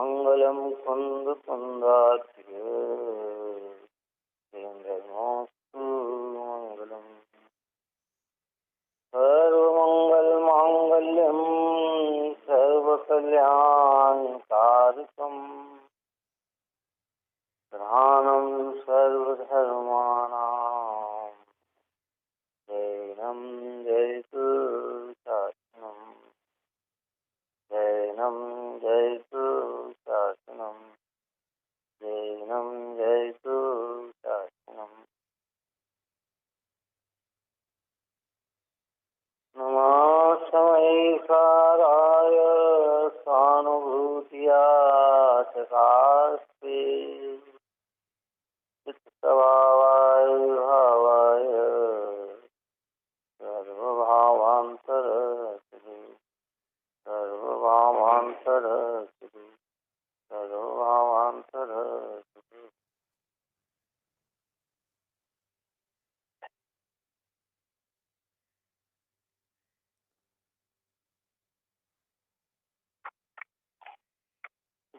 मंगलम कुंद कुंदाध्य नमोस्तु मंगलम। सर्वमंगल मांगल्यम सर्वकल्याणकारकम प्रधानम सर्वधर्माणां जैनम जयतु शासनम जैनम जयतु शासनम जैनम जयतु शासनम। नमः समयकाराय स्वानुभूत्या चकास्ते चित्तभावाय भावाय सर्वभावान्तरस्ते सर्वभावान्तरस्ते सर्वभावान्तरस्ते।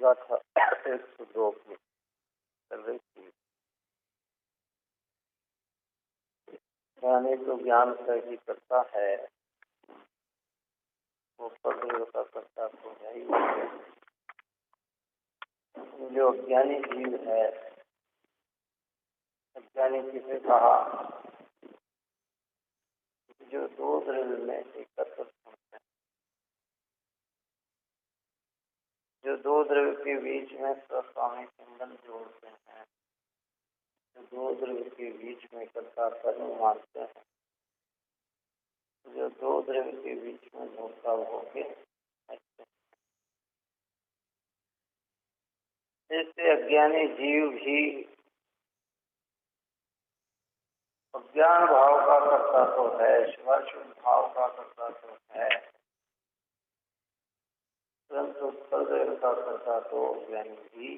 गाथा 102 में चल रही थी। ज्ञानी तो ज्ञान से ही करता है, वो परदेव का करता तो है ही। जो अज्ञानी जीव है, अज्ञानी किसे कहा, जो दो द्रव्य में एकत्र होते हैं, जो दो द्रव्य के बीच में स्वस्वामी संबंध जोड़ते हैं, जो दो द्रव्य के बीच में कर्ता कर्म मानते हैं, जो दो द्रव्य के बीच में धोखा होके ऐसे अज्ञानी जीव भी अज्ञान भाव का करता तो है, शुभाशुभ भाव का करता तो है, परंतु परदेव का करता तो अज्ञानी भी।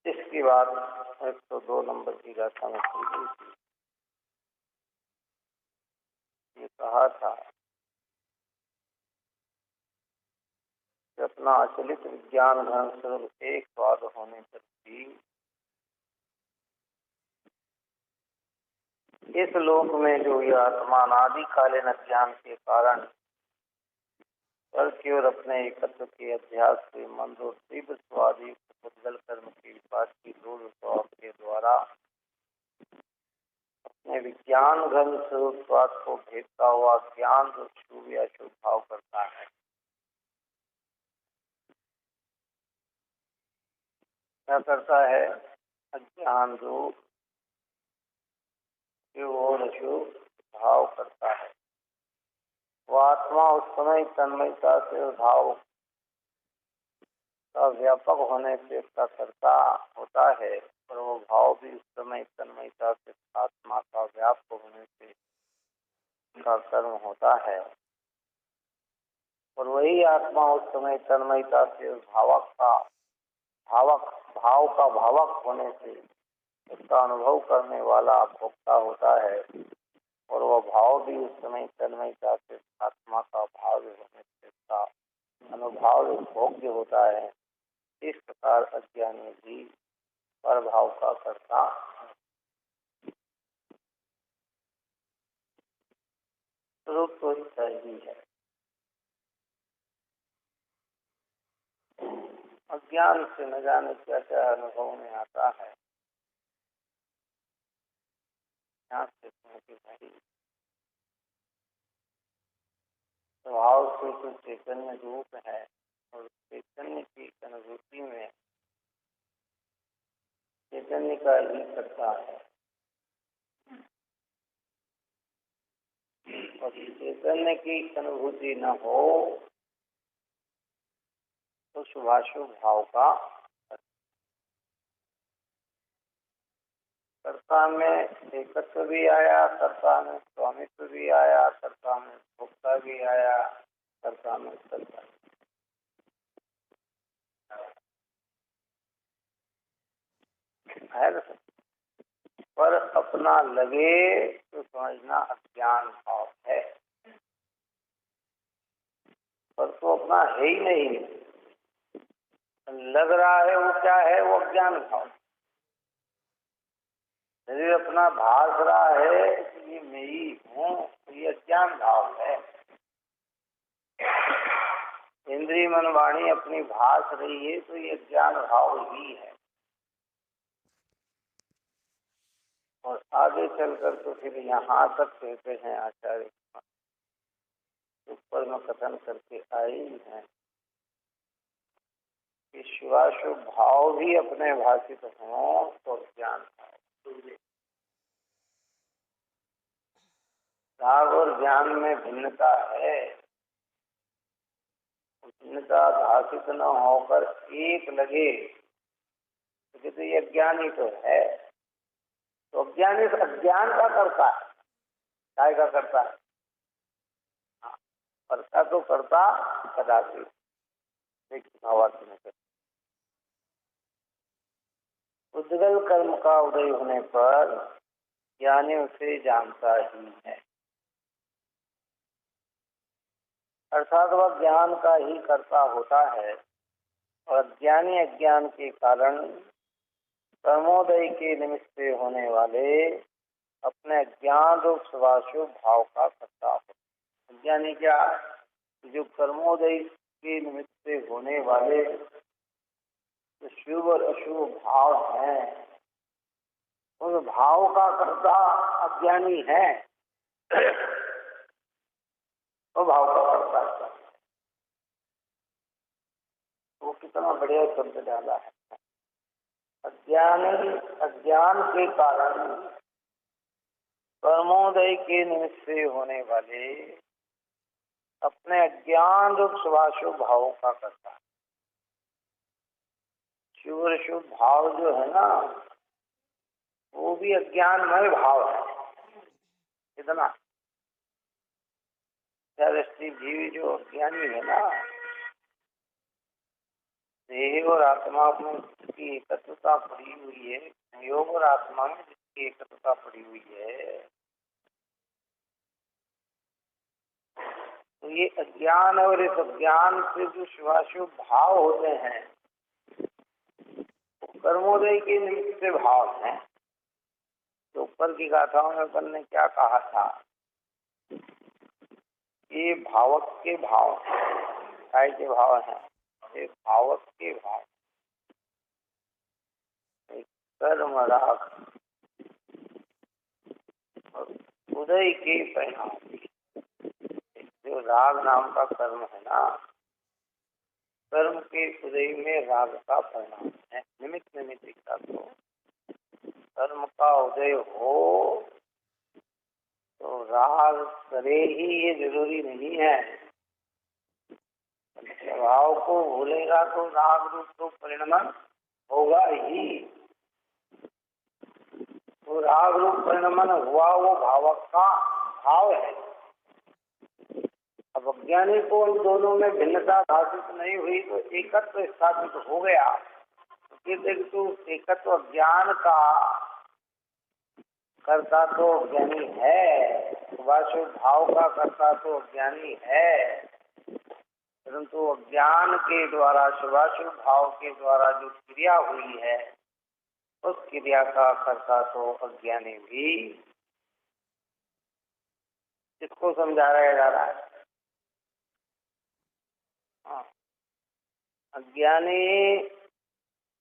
इसकी बात 102 नंबर की गाथा में की गई थी। ये कहा था कि अपना अचलित विज्ञान धन स्वरूप एक स्वाद होने पर भी इस लोक में जो यह आत्मा अनादिकालीन अज्ञान के कारण पर की ओर अपने एकत्व के अध्यास से मंद और तीव्र स्वादयुक्त उद्गल कर्म के विपाक की रूढ़ स्वभाव के द्वारा अपने विज्ञान घन स्वरूप स्वाद को भेदता हुआ ज्ञान जो शुभ या शुभ भाव करता है। क्या करता है? अज्ञान रूप शुभ और अशुभ भाव करता है। वो आत्मा उस समय तन्मयता से भाव का व्यापक होने से उसका कर्ता होता है, और वो भाव भी उस समय तन्मयता से आत्मा का व्यापक होने से उसका कर्म होता है। और वही आत्मा उस समय तन्मयता से उस भाव का भावक होने से उसका अनुभव करने वाला भोक्ता होता है, और वह भाव भी उस समय तन्मयता से आत्मा का भाव होने से उसका अनुभव भोग्य होता है। इस प्रकार अज्ञानी भी पर भाव का करता स्वरूप तो ही सही है। अज्ञान से न जाने क्या क्या अनुभव में आता है। यहाँ से भाई स्वभाव से तो चैतन्य रूप है, और चैतन्य की अनुभूति में चैतन्य का ही करता है, और चैतन्य की अनुभूति न हो तो शुभाशुभ भाव का कर्ता में एकत्व भी आया, कर्ता में स्वामित्व भी आया, कर्ता में भोक्ता भी आया, कर्ता में कर्ता है। पर अपना लगे तो समझना अज्ञान भाव है, पर तो अपना अपना है ही नहीं, लग रहा है वो क्या है, वो अज्ञान भाव। शरीर अपना भास रहा है कि ये मैं ही हूँ, तो ये अज्ञान भाव है। इंद्रिय मन वाणी अपनी भास रही है तो ये ज्ञान भाव ही है। और आगे चलकर तो फिर यहाँ तक कहते हैं आचार्य ऊपर में कथन करके आए ही हैं कि शिवाशुभ भाव भी अपने भाषित हों तो ज्ञान भाव। राग और ज्ञान में भिन्नता है, भिन्नता भाषित न होकर एक लगे तो ये अज्ञान ही तो है। तो अज्ञान इस अज्ञान का करता है, काय का करता है, करता तो करता कदाचित भावार्थ में। उद्गल कर्म का उदय होने पर ज्ञानी उसे जानता ही है, अर्थात वह ज्ञान का ही कर्ता होता है। और अज्ञानी अज्ञान के कारण कर्मोदय के निमित्त से होने वाले अपने अज्ञान रूप स्वाशुभ भाव का कर्ता होता है। अज्ञानी क्या, जो कर्मोदय के निमित्त से होने वाले जो शुभ और अशुभ भाव हैं, उस भाव का कर्ता अज्ञानी है। वो भाव का कर्ता है। वो कितना बढ़िया शब्द डाला है। अज्ञान के कारण कर्मोदय के निमित्त से होने वाले अपने अज्ञान रूप शुभाशुभ भावों का करता है। शुभ और शुभ भाव जो है ना, वो भी अज्ञानमय भाव है। कितना दृष्टि जीवी जो अज्ञानी है ना, देह और आत्मा में जिसकी एकत्रता पड़ी हुई है, योग और आत्मा में जिसकी एकत्रता पड़ी हुई है, तो ये अज्ञान और इस अज्ञान से जो शुभाशुभ भाव होते हैं, कर्मोदय के निमित्त से भाव हैं। तो ऊपर की गाथाओं में अपन ने क्या कहा था, ये भावक के भाव हैं, काय के भाव हैं, ये भावक के भाव, कर्म राग और उदय के परिणाम। जो राग नाम का कर्म है ना, कर्म के उदय में राग का परिणाम है। निमित्त निमित्तिकता, तो कर्म का उदय हो तो राग करे ही ये जरूरी नहीं है। स्वभाव को भूलेगा तो राग रूप तो परिणमन होगा ही। तो राग रूप परिणमन हुआ वो भावक का भाव है। अब अज्ञानी को इन दोनों में भिन्नता भाषित नहीं हुई तो एकत्व स्थापित हो गया। तो एकत्व ज्ञान का कर्ता तो ज्ञानी है, शुभाशुभ भाव का कर्ता तो ज्ञानी है, परंतु अज्ञान के द्वारा शुभाशुभ भाव के द्वारा जो क्रिया हुई है, उस क्रिया का कर्ता तो अज्ञानी भी। इसको समझाया जा रहा है। अज्ञानी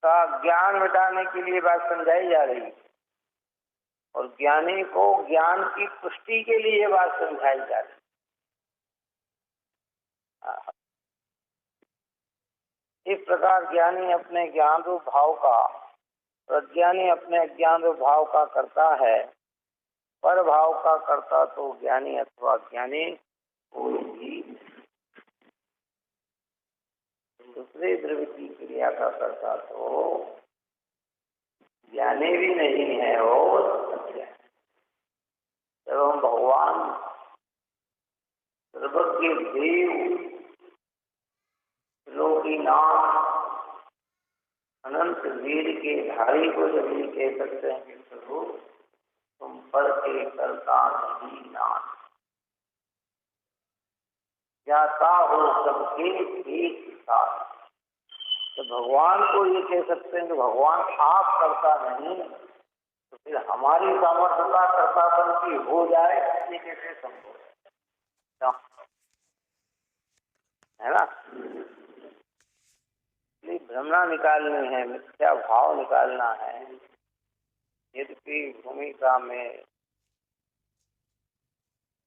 का ज्ञान मिटाने के लिए बात समझाई जा रही है, और ज्ञानी को ज्ञान की पुष्टि के लिए बात समझाई जा रही है। इस प्रकार ज्ञानी अपने ज्ञान रूप भाव का, अज्ञानी अपने अज्ञान रूप भाव का करता है। पर भाव का करता तो ज्ञानी अथवा ज्ञानी कोई भी, दूसरे द्रव्य की क्रिया का करता तो ज्ञानी भी नहीं है और एवं भगवान सर्वज्ञ देव लोकीनाथ अनंत वीर के धारी को जब ये कह सकते हैं कि प्रभु तुम पर के करता नहीं नाथ, ज्ञाता हो सबके एक साथ। तो भगवान को ये कह सकते हैं कि भगवान आप करता नहीं, तो फिर हमारी सामर्थ्यता कर्तापन की हो जाए, ये कैसे संभव है ना। इसलिए भ्रमणा निकालनी है, मिथ्या भाव निकालना है। यद्यपि भूमिका में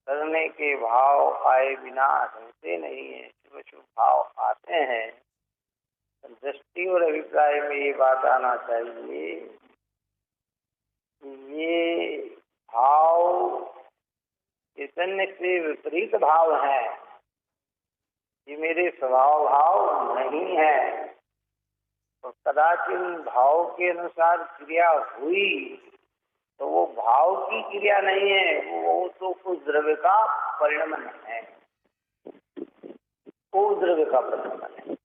करने के भाव आए बिना हिलते नहीं है, शुभ शुभ भाव आते हैं। दृष्टि और अभिप्राय में ये बात आना चाहिए, ये भाव चैतन्य से विपरीत भाव है, ये मेरे स्वभाव भाव नहीं है। तो कदाचित भाव के अनुसार क्रिया हुई तो वो भाव की क्रिया नहीं है, वो तो उस द्रव्य का परिणमन है, उस द्रव्य का परिणमन है।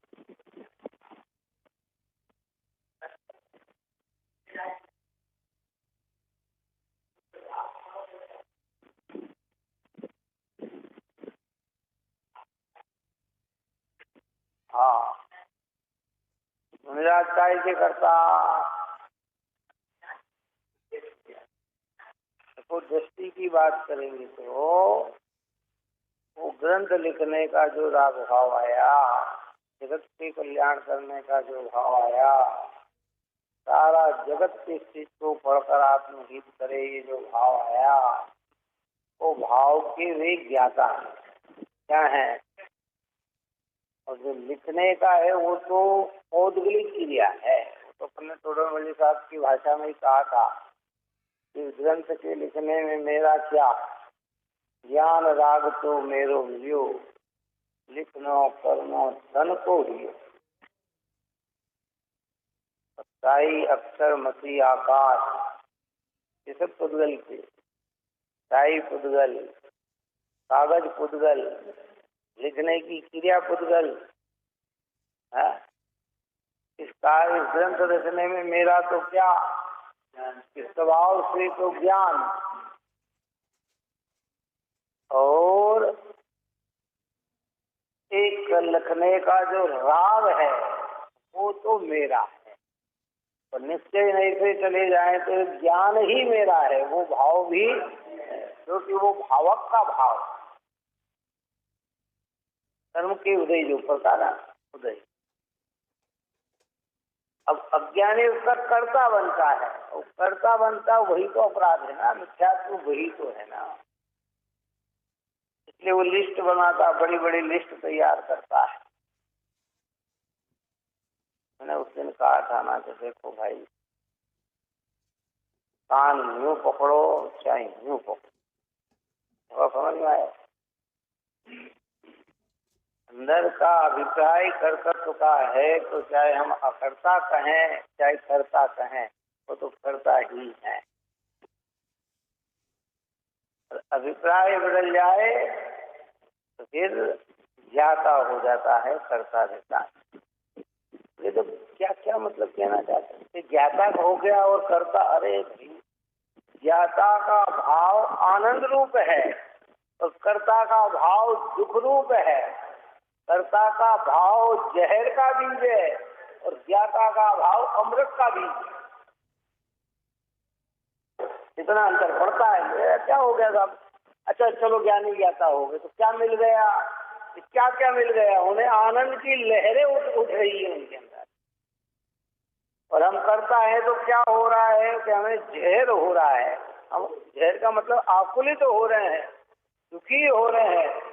हाँ, निराज काय के करता। तो दृष्टि की बात करेंगे तो वो ग्रंथ लिखने का जो राग भाव आया, जगत के कल्याण करने का जो भाव आया, सारा जगत के चीज को पढ़कर आत्महित करे, ये जो भाव आया, वो भाव के वे ज्ञाता क्या है। और जो लिखने का है वो तो औद्गलिक क्रिया है। वो तो अपने तोड़मल साहब की भाषा में ही कहा था कि ग्रंथ के लिखने में मेरा क्या ज्ञान, राग तो मेरो मिलियो, लिखनो करनो धन को हियो, साई अक्षर मसी आकाश, ये सब पुद्गल के, साई पुद्गल, कागज पुद्गल, लिखने की क्रिया पुद्गल है। इस ग्रंथ रचने में मेरा तो क्या, इस स्वभाव से तो ज्ञान, और एक लिखने का जो राग है वो तो मेरा है। और निश्चय नहीं से चले जाए तो ज्ञान ही मेरा है, वो भाव भी, क्योंकि वो भावक का भाव, कर्म के उदय जो पड़ता ना उदय। अब अज्ञानी उसका कर्ता बनता है, और कर्ता बनता वही तो अपराध है ना, मिथ्यात्व वही तो है ना। इसलिए वो लिस्ट बनाता, बड़ी बड़ी लिस्ट तैयार करता है। मैंने उस दिन कहा था ना कि देखो भाई, कान यूं पकड़ो चाहे यूं पकड़ो, समझ में आया। अंदर का अभिप्राय कर्तृत्व का है, तो चाहे हम अकर्ता कहें चाहे कर्ता कहें, वो तो कर्ता ही है। अभिप्राय बदल जाए तो फिर ज्ञाता हो जाता है, कर्ता देता है। ये तो क्या क्या मतलब कहना चाहते हैं, ज्ञाता हो गया और कर्ता। अरे भाई, ज्ञाता का भाव आनंद रूप है और कर्ता का भाव दुख रूप है। कर्ता का भाव जहर का बीज है और ज्ञाता का भाव अमृत का बीज है। इतना अंतर पड़ता है। क्या हो गया साहब? अच्छा चलो ज्ञानी ज्ञाता हो गए तो क्या मिल गया? क्या क्या मिल गया? उन्हें आनंद की लहरें उठ रही है उनके अंदर। और हम करता है तो क्या हो रहा है कि हमें जहर हो रहा है। हम जहर का मतलब आकुलित तो हो रहे हैं, दुखी हो रहे हैं।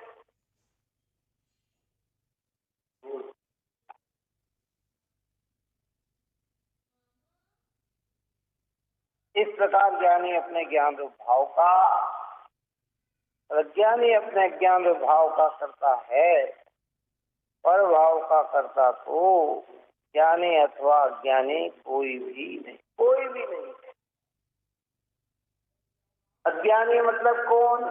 इस प्रकार ज्ञानी अपने ज्ञान रूप भाव का, अज्ञानी अपने ज्ञान रूप भाव का करता है। पर भाव का करता तो ज्ञानी अथवा अज्ञानी कोई भी नहीं, कोई भी नहीं। अज्ञानी मतलब कौन?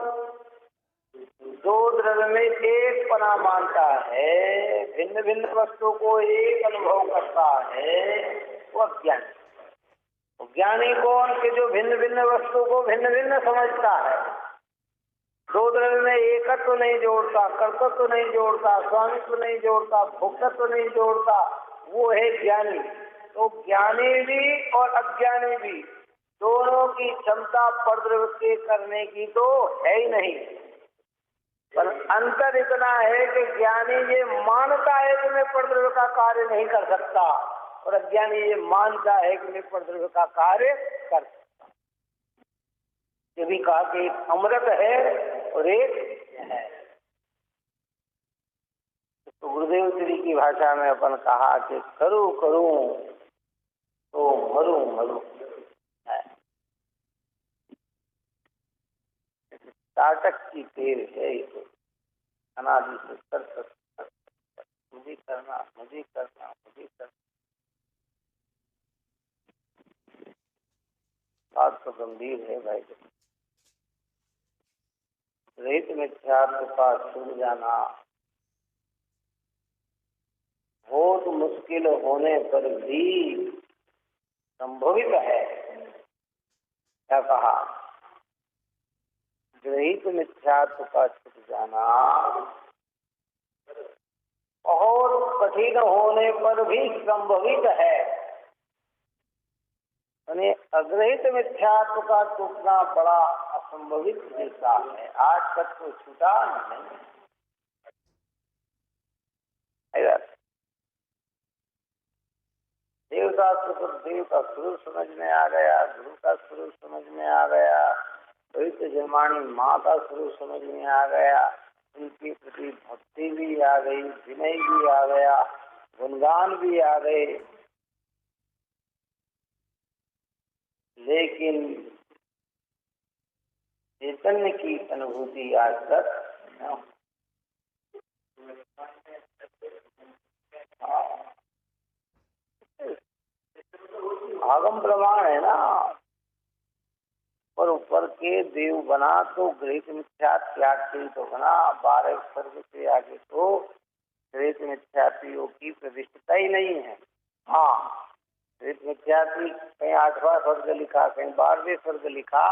दो द्रव्य में एक पना मानता है, भिन्न भिन्न वस्तु को एक अनुभव करता है, वो अज्ञानी। ज्ञानी कौन? कि जो भिन्न भिन्न वस्तु को भिन्न भिन्न समझता है, दो द्रव्य में एकत्व नहीं जोड़ता, कर्तृत्व नहीं जोड़ता, स्वामित्व नहीं जोड़ता, भोक्तत्व नहीं जोड़ता, वो है ज्ञानी। तो ज्ञानी भी और अज्ञानी भी दोनों की क्षमता परद्रव्य के करने की तो है ही नहीं, पर अंतर इतना है कि ज्ञानी ये मानता है कि मैं परद्रव्य का कार्य नहीं कर सकता, और अज्ञानी ये मानता है कि मैं परद्रव्य का कार्य कर सकता। ये भी कहा कि एक अमृत है और एक है। तो गुरुदेव श्री की भाषा में अपन कहा कि करूं करूं तो मरूं मरूं है। नाटक की तेल है ये तो, अनादि से कर मुझे करना मुझे करना मुझे करना। बात तो गंभीर है भाई। रहित मिथ्यात्व का छूट जाना बहुत मुश्किल होने पर भी संभवित है। क्या कहा? रहित मिथ्यात्व का छूट जाना बहुत कठिन होने पर भी संभवित है। यानी अग्रहित मिथ्यात्व का टूटना बड़ा असंभवित जैसा है। आज तक तो छूटा नहीं। देवता देव का स्वरूप समझ में आ गया, गुरु का स्वरूप समझ में आ गया, पवित्र जन्माणी माँ का स्वरूप समझ में आ गया, उनके प्रति भक्ति भी आ गई, विनय भी आ गया, गुणगान भी आ गए, लेकिन चैतन्य की अनुभूति आज तक न। आगम प्रमाण है ना। पर ऊपर के देव बना तो गृहित मिथ्यात्व तो बना, 12 स्वर्ग से आगे तो गृहित मिथ्यात्वियों की प्रतिष्ठिता ही नहीं है। हाँ, गृहित मिथ्यात्वी कहीं 8वां स्वर्ग लिखा, कहीं 12वें स्वर्ग लिखा,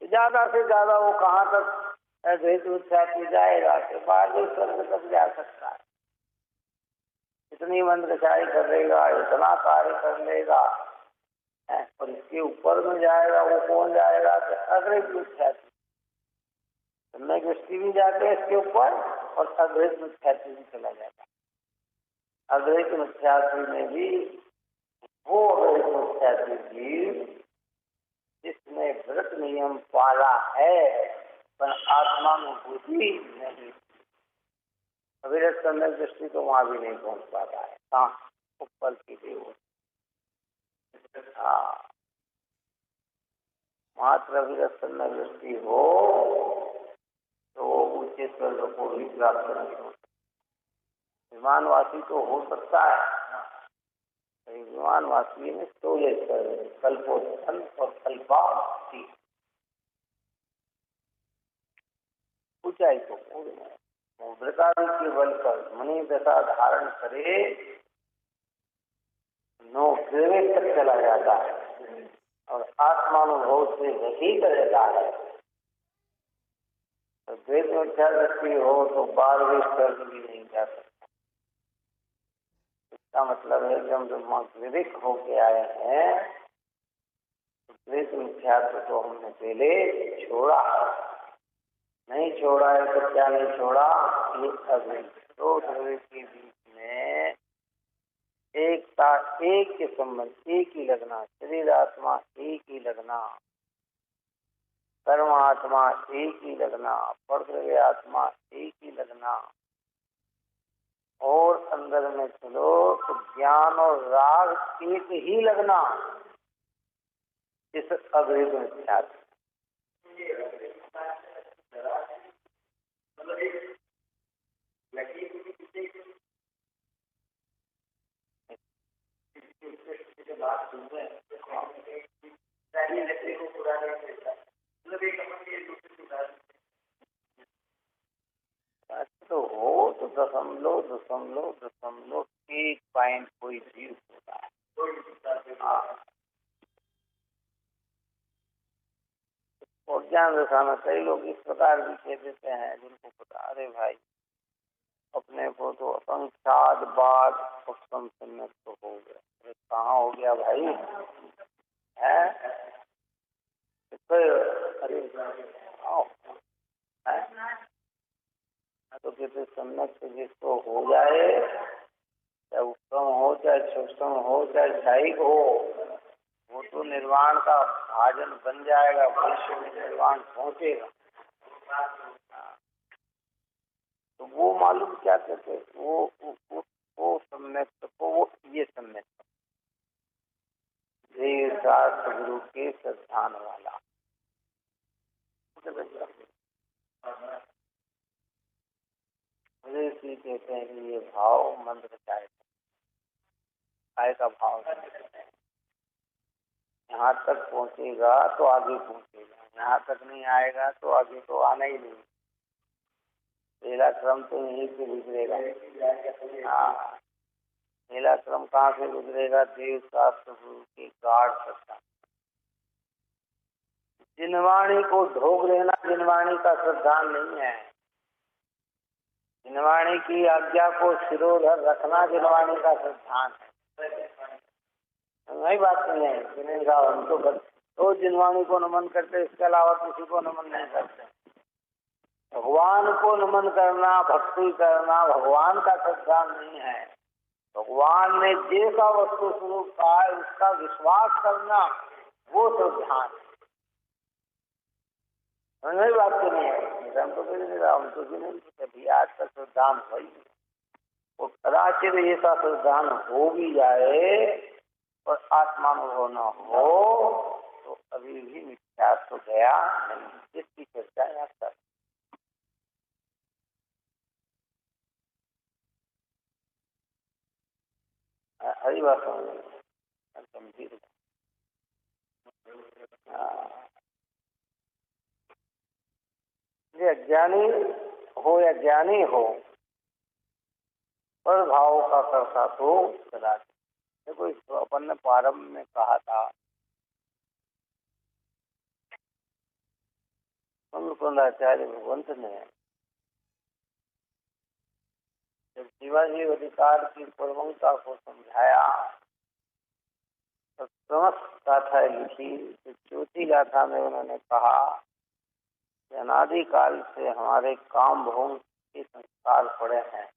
ज्यादा से ज्यादा वो कहाँ तक गृहित मिथ्यात्वी जाएगा? 12वें स्वर्ग तक जा सकता है। इतनी मंत्रचारी कर लेगा, इतना कार्य कर लेगा, और इसके ऊपर में जाएगा वो कौन जाएगा? तो अग्रहित मिथ्यात्वी। समय दृष्टि भी जाते हैं इसके ऊपर, और अग्रहित मिथ्यात्वी भी चला जाता है। अग्रहित मिथ्यात्वी में भी वो अग्रहित मिथ्यात्वी जीव जिसने व्रत नियम पाला है पर आत्मा में बुद्धि नहीं, अविरत समय दृष्टि तो वहां भी नहीं पहुंच पाता है। हाँ, ऊपर की देव। हाँ, मात्र अविरत समय दृष्टि हो तो वो ऊंचे स्वर्ग को भी प्राप्त नहीं हो सकता। विमानवासी तो हो सकता है, विमानवासी में 16 स्वर्ग, कल्पोत्थन और कल्पावती। ऊंचाई तो पूर्ण है। मुद्रिकादि के बल पर मणि दशा धारण करे, 9 ग्रेवेट तक चला जाता है और आत्मानुभव से रहित रहता है। तो द्वैत मिथ्या दृष्टि हो तो 12वें स्वर्ग भी नहीं जा सकता। इसका मतलब है कि हम जब विवेक होके आए हैं तो द्वैत मिथ्यात्व तो हमने पहले छोड़ा है। नहीं छोड़ा है तो क्या नहीं छोड़ा? ये अग्नि दो द्रव्य के बीच में एकता, एक के संबंध, एक ही लगना, शरीर आत्मा एक ही लगना, कर्म आत्मा एक ही लगना, परद्रव्य आत्मा एक ही लगना, और अंदर में चलो तो ज्ञान और राग एक ही लगना, इस अग्रहित मिथ्यात्व। तो हो तो दशमलव दशमलव दशमलव 1 पॉइंट कोई जीव होता है। और ज्ञान दशा में कई लोग इस प्रकार भी कह देते हैं जिनको पता, अरे भाई अपने को तो असंख्यात बार उपसम सम्यक तो हो गया। अरे कहाँ हो गया भाई है? अरे आओ है? तो कहते सम्यक से जिसको हो जाए, चाहे उत्तम हो चाहे सूक्ष्म हो चाहे ध्यायिक हो, वो तो निर्वाण का भाजन बन जाएगा, भविष्य में निर्वाण पहुंचेगा। तो वो मालूम क्या कहते, वो सम्यक को, वो ये सम्यक शास्त्र गुरु के श्रद्धान वाला मुझे कहते हैं कि ये भाव मंत्र काय का भाव यहाँ तक पहुँचेगा तो आगे पहुँचेगा, यहाँ तक नहीं आएगा तो आगे तो आना ही नहीं। पहला क्रम तो यहीं से गुजरेगा। हाँ, पहला क्रम कहाँ से गुजरेगा? देव शास्त्र गुरु की गाढ़ श्रद्धा। जिनवाणी को ढोक लेना जिनवाणी का श्रद्धान नहीं है। जिनवाणी की आज्ञा को सिरोधर रखना जिनवाणी का श्रद्धान है। नहीं बात नहीं है जिनेगा उनको तो जिनवाणी को नमन करते, इसके अलावा किसी को नमन नहीं करते। भगवान को नमन करना, भक्ति करना भगवान का श्रद्धान नहीं है। भगवान ने जैसा वस्तु स्वरूप कहा है उसका विश्वास करना वो श्रद्धान है। नहीं बात तो नहीं है, हम तो कभी आज तक श्रद्धान हुई वो कदाचित ऐसा श्रद्धान हो भी जाए और आत्मानुभव न हो तो अभी भी मिथ्या तो गया नहीं। इसकी चर्चा यहाँ कर हरी बात गंभीर अज्ञानी हो या ज्ञानी हो, पर भाव का करता तो कदाचित। देखो इस अपन ने प्रारंभ में कहा था आचार्य भगवंत ने जब शिवाजी अधिकार की पूर्वंता को समझाया तो समस्त गाथा लिखी। तो चौथी गाथा में उन्होंने कहा कि अनादिकाल से हमारे काम भोग के संस्कार पड़े हैं,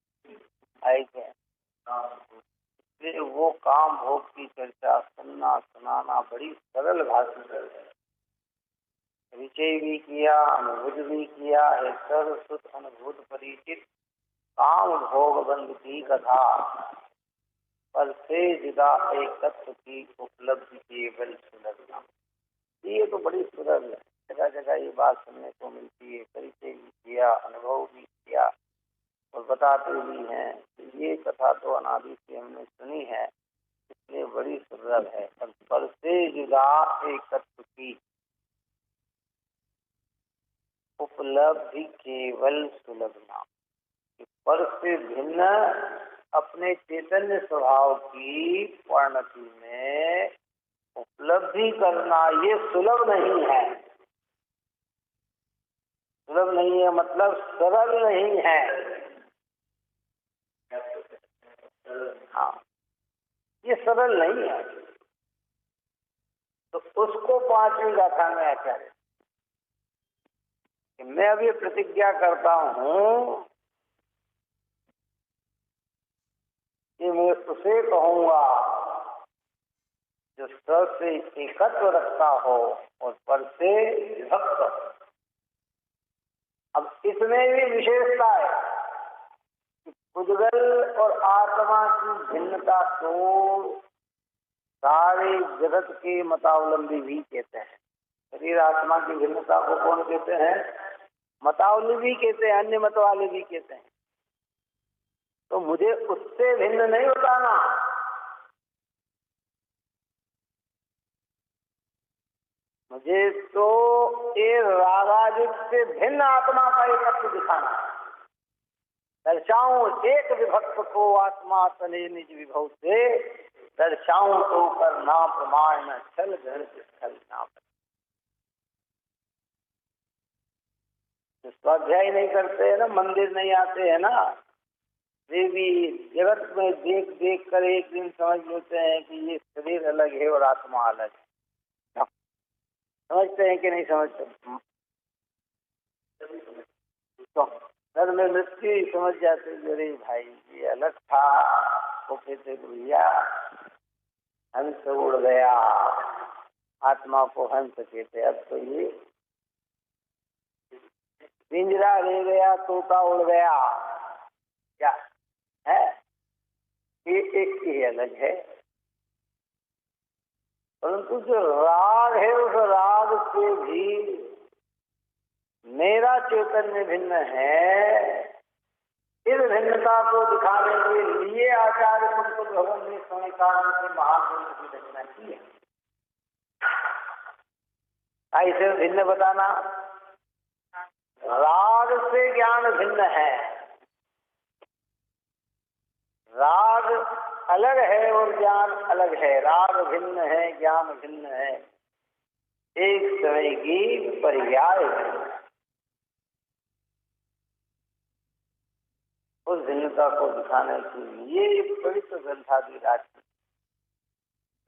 इसलिए वो काम भोग की चर्चा सुनना सुनाना बड़ी सरल भाषा है। परिचय भी किया, अनुभूत भी किया है। सर्वसुत अनुभूत परिचित काम भोग बंद की कथा, पर से जुदा एक तत्व की उपलब्धि केवल सुलभना। ये तो बड़ी सुलभ है, जगह जगह ये बात सुनने को मिलती है। परिचय भी किया, अनुभव भी किया और बताते भी हैं कि ये कथा तो अनादि से हमने सुनी है, इसलिए बड़ी सुलभ है। पर से जुदा एक तत्व की उपलब्धि केवल सुलभना। पर से भिन्न अपने चैतन्य स्वभाव की परिणति में उपलब्धि करना ये सुलभ नहीं है। सुलभ नहीं है मतलब सरल नहीं है। हाँ, ये सरल नहीं है। तो उसको पांचवी गाथा में आचार्य कि मैं अभी प्रतिज्ञा करता हूं कि मैं उसे कहूंगा जो सर से एकत्व रखता हो और पर से विभक्त हो। अब इसमें भी विशेषता है कि पुद्गल और आत्मा की भिन्नता को सारे जगत के मतावलंबी भी कहते हैं। शरीर आत्मा की भिन्नता को कौन कहते हैं? मतावलंबी भी कहते हैं, अन्य मत वाले भी कहते हैं। तो मुझे उससे भिन्न नहीं बताना। मुझे तो ये रागादिक से भिन्न आत्मा का एकत्व दिखाना। दर्शाऊं एक विभक्त को आत्मा तने निज विभव से, दर्शाऊं तो करना प्रमाण न छल घर स्थल ना। स्वाध्याय नहीं करते हैं ना, मंदिर नहीं आते हैं ना, वे भी जगत में देख देख कर एक दिन समझ लेते हैं कि ये शरीर अलग है और आत्मा अलग है। समझते हैं कि नहीं समझते? तो घर में मृत्यु ही समझ जाते, अरे भाई ये अलग था। वो कहते भैया हंस उड़ गया, आत्मा को हंस कहते। अब तो ये पिंजरा ले गया, तोता उड़ गया, क्या है? ये एक ही अलग है। परंतु जो राग है उस राग से भी मेरा चैतन्य भिन्न है। इस भिन्नता को दिखाने के लिए आचार्य संत भगवान ने संहिता से महाग्रंथ की रचना की है। ऐसे भिन्न बताना, राग से ज्ञान भिन्न है, राग अलग है और ज्ञान अलग है। राग भिन्न है, ज्ञान भिन्न है, एक समय की पर्याय है। उस भिन्नता को दिखाने के लिए पवित्र ग्रंथादि राशि।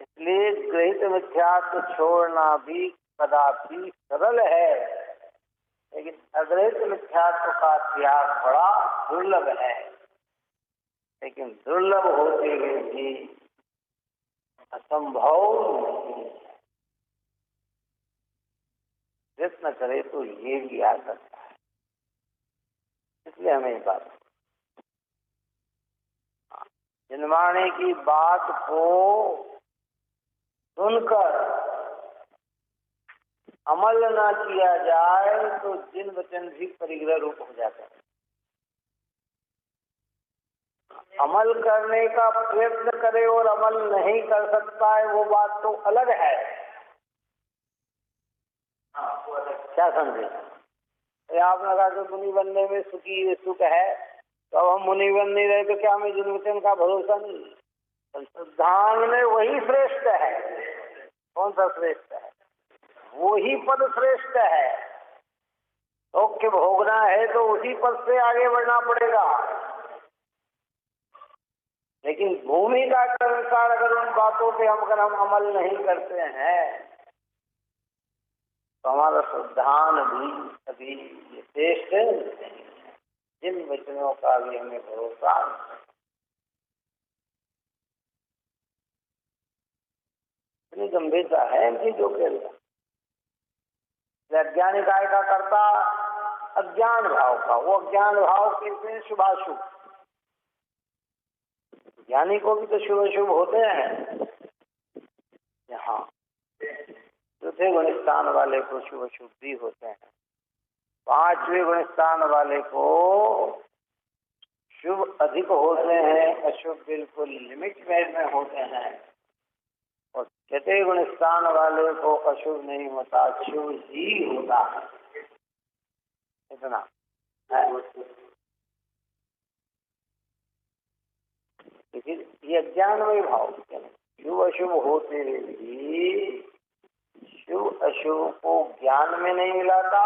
इसलिए गृहीत मिथ्यात्व छोड़ना भी कदापि सरल है, लेकिन अगृहीत मिथ्यात्व का त्याग बड़ा दुर्लभ है। लेकिन दुर्लभ होते हुए भी असंभव नहीं है। प्रयत्न करे तो ये भी आ सकता है। इसलिए हमें ये बात जनवाने की बात को सुनकर अमल न किया जाए तो जिन वचन भी परिग्रह रूप हो जाते हैं। अमल करने का प्रयत्न करे और अमल नहीं कर सकता है, वो बात तो अलग है। क्या समझे? आपने कहा कि मुनि बनने में सुखी सुख है, तो अब हम मुनि बन नहीं रहे तो क्या हमें जिन वचन का भरोसा नहीं? सिद्धांत में वही श्रेष्ठ है। कौन सा श्रेष्ठ है? वही पद श्रेष्ठ है। सौख्य भोगना है तो उसी पद से आगे बढ़ना पड़ेगा। लेकिन भूमि का अनुसार अगर उन बातों पे अगर हम अमल नहीं करते हैं तो हमारा सिद्धांत भी कभी श्रेष्ठ नहीं है। जिन वचनों का भी हमें भरोसा इतनी गंभीरता है इनकी जो कह रहा। अज्ञानी काय का करता अज्ञान भाव का, वो अज्ञान भाव कहते हैं शुभाशुभ। ज्ञानी को भी तो शुभ अशुभ होते हैं। यहाँ चौथे गुण स्थान वाले को शुभ अशुभ भी होते हैं। पांचवें गुण स्थान वाले को शुभ अधिक होते हैं, अशुभ बिल्कुल लिमिट में होते हैं। और छठे गुण स्थान वाले को अशुभ नहीं होता, शुभ ही होता है। इतना है। ये अज्ञानमय भाव शुभ अशुभ होते भी शुभ अशुभ को ज्ञान में नहीं मिलाता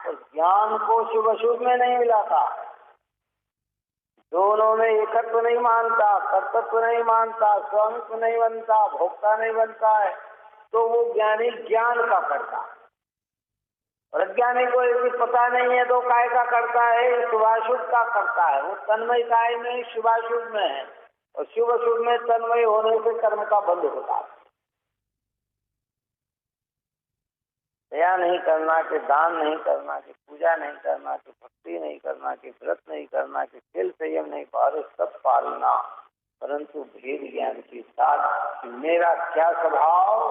और ज्ञान को शुभ अशुभ में नहीं मिलाता। दोनों में एकत्व नहीं मानता, कर्तृत्व नहीं मानता, स्वामित्व नहीं बनता, भोक्ता नहीं बनता है, तो वो ज्ञानी ज्ञान का करता। और अज्ञानी को ऐसी पता नहीं है तो काय का करता है, शुभाशुभ का करता है। वो तन्मय काय में शुभाशुभ में है और शुभ अशुभ में तन्मय होने से कर्म का बंध होता है। दया नहीं करना, कि दान नहीं करना, कि पूजा नहीं करना, कि भक्ति नहीं करना, कि व्रत नहीं करना, कि तिल संयम नहीं पार सब पालना, परंतु भेद ज्ञान के साथ मेरा क्या स्वभाव,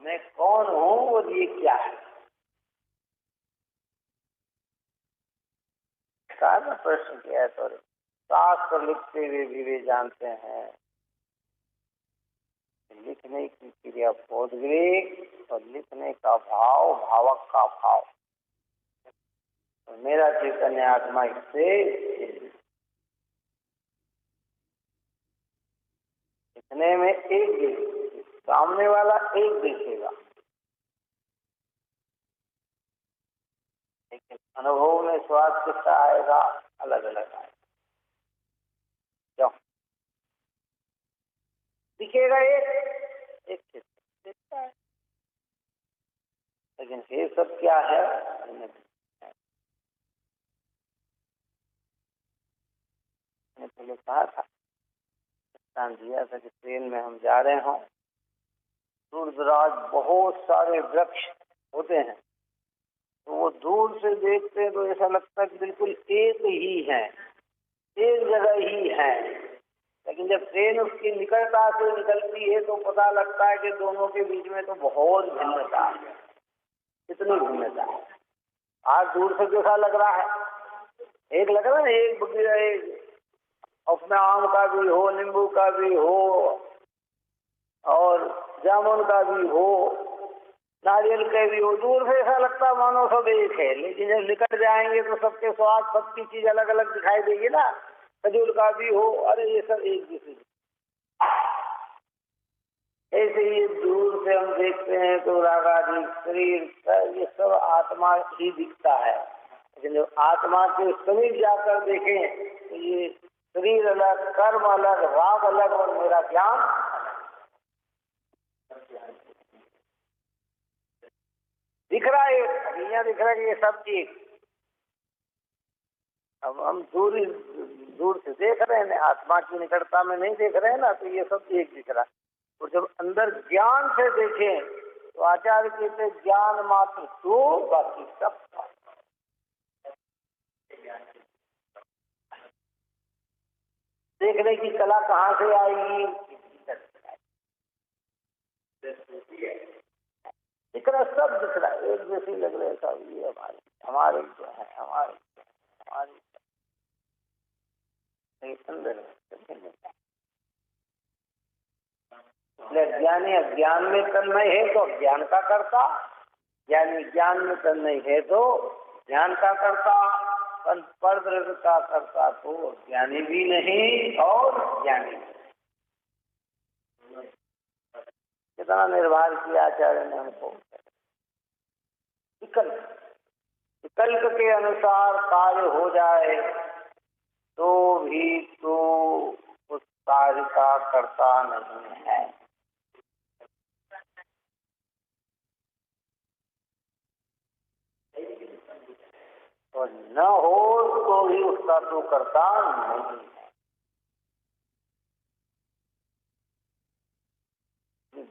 मैं कौन हूँ और ये क्या है। सारा प्रश्न किया है तो शास्त्र लिखते हुए भी वे जानते हैं लिखने की क्रिया बोधग्रेक और लिखने का भाव भावक का भाव। और मेरा चैतन्य आत्मा इससे लिखने में एक सामने वाला एक देखेगा, लेकिन अनुभव में स्वाद किसका आएगा? अलग अलग आएगा। क्यों? दिखेगा एक चित्र दिखता है, लेकिन ये सब क्या है? मैंने पहले कहा था, स्थान दिया था कि ट्रेन में हम जा रहे हों, दूर दराज बहुत सारे वृक्ष होते हैं, तो वो दूर से देखते हैं तो ऐसा लगता है कि बिल्कुल एक ही है, एक जगह ही है। लेकिन जब ट्रेन उसकी निकटता से निकलती है तो पता लगता है कि दोनों के बीच में तो बहुत भिन्नता है। कितनी भिन्नता है! आज दूर से कैसा लग रहा है? एक लग रहा है, एक उसमें आम का भी हो, नींबू का भी हो और जामुन का भी हो, नारियल का भी हो। दूर से ऐसा लगता मानो सब एक है, लेकिन जब निकट जाएंगे तो सबके स्वाद, सबकी चीज अलग अलग दिखाई देगी ना। खजूर का भी हो, अरे ये सब एक जैसे। ऐसे ही दूर से हम देखते हैं तो रागादि शरीर ये सब आत्मा ही दिखता है, लेकिन जब आत्मा के समीप जाकर देखें तो ये शरीर अलग, कर्म अलग, राग अलग और मेरा ज्ञान दिख रहा है। यहाँ दिख रहा है कि ये सब चीज अब हम दूर से देख रहे हैं, आत्मा की निकटता में नहीं देख रहे हैं ना, तो ये सब एक दिख रहा है। और जब अंदर ज्ञान से देखें तो आचार्य कहते ज्ञान मात्र तो बाकी सब। देखने की कला कहाँ से आएगी? दिख रहा, सब दिख रहा है, एक जैसे लग रहे सब। ये हमारे जो है, हमारे अंदर ज्ञानी अज्ञान में तन्मय है तो ज्ञान का करता, ज्ञानी ज्ञान में तन्मय है तो ज्ञान का करता, पर का करता तो ज्ञानी भी नहीं और ज्ञानी भी। कितना निर्भर किया आचार्य ने हमको। विकल्प के अनुसार कार्य हो जाए तो भी तो उस कार्य का करता नहीं है। और न हो तो भी उसका तो करता नहीं है।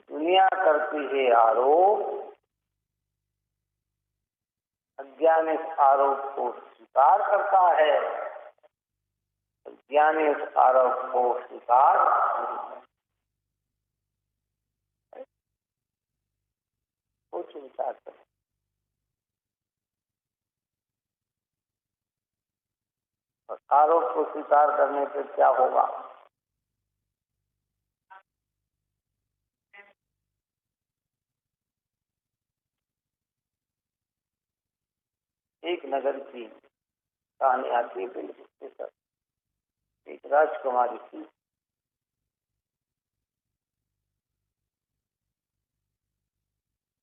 दुनिया करती है आरोप, अज्ञानी इस आरोप को स्वीकार करता है, ज्ञानी उस आरोप को स्वीकार नहीं। कुछ विचार करें। और आरोप को स्वीकार करने से क्या होगा? एक नगर की कहानी आती है, बिल्कुल एक राजकुमारी थी।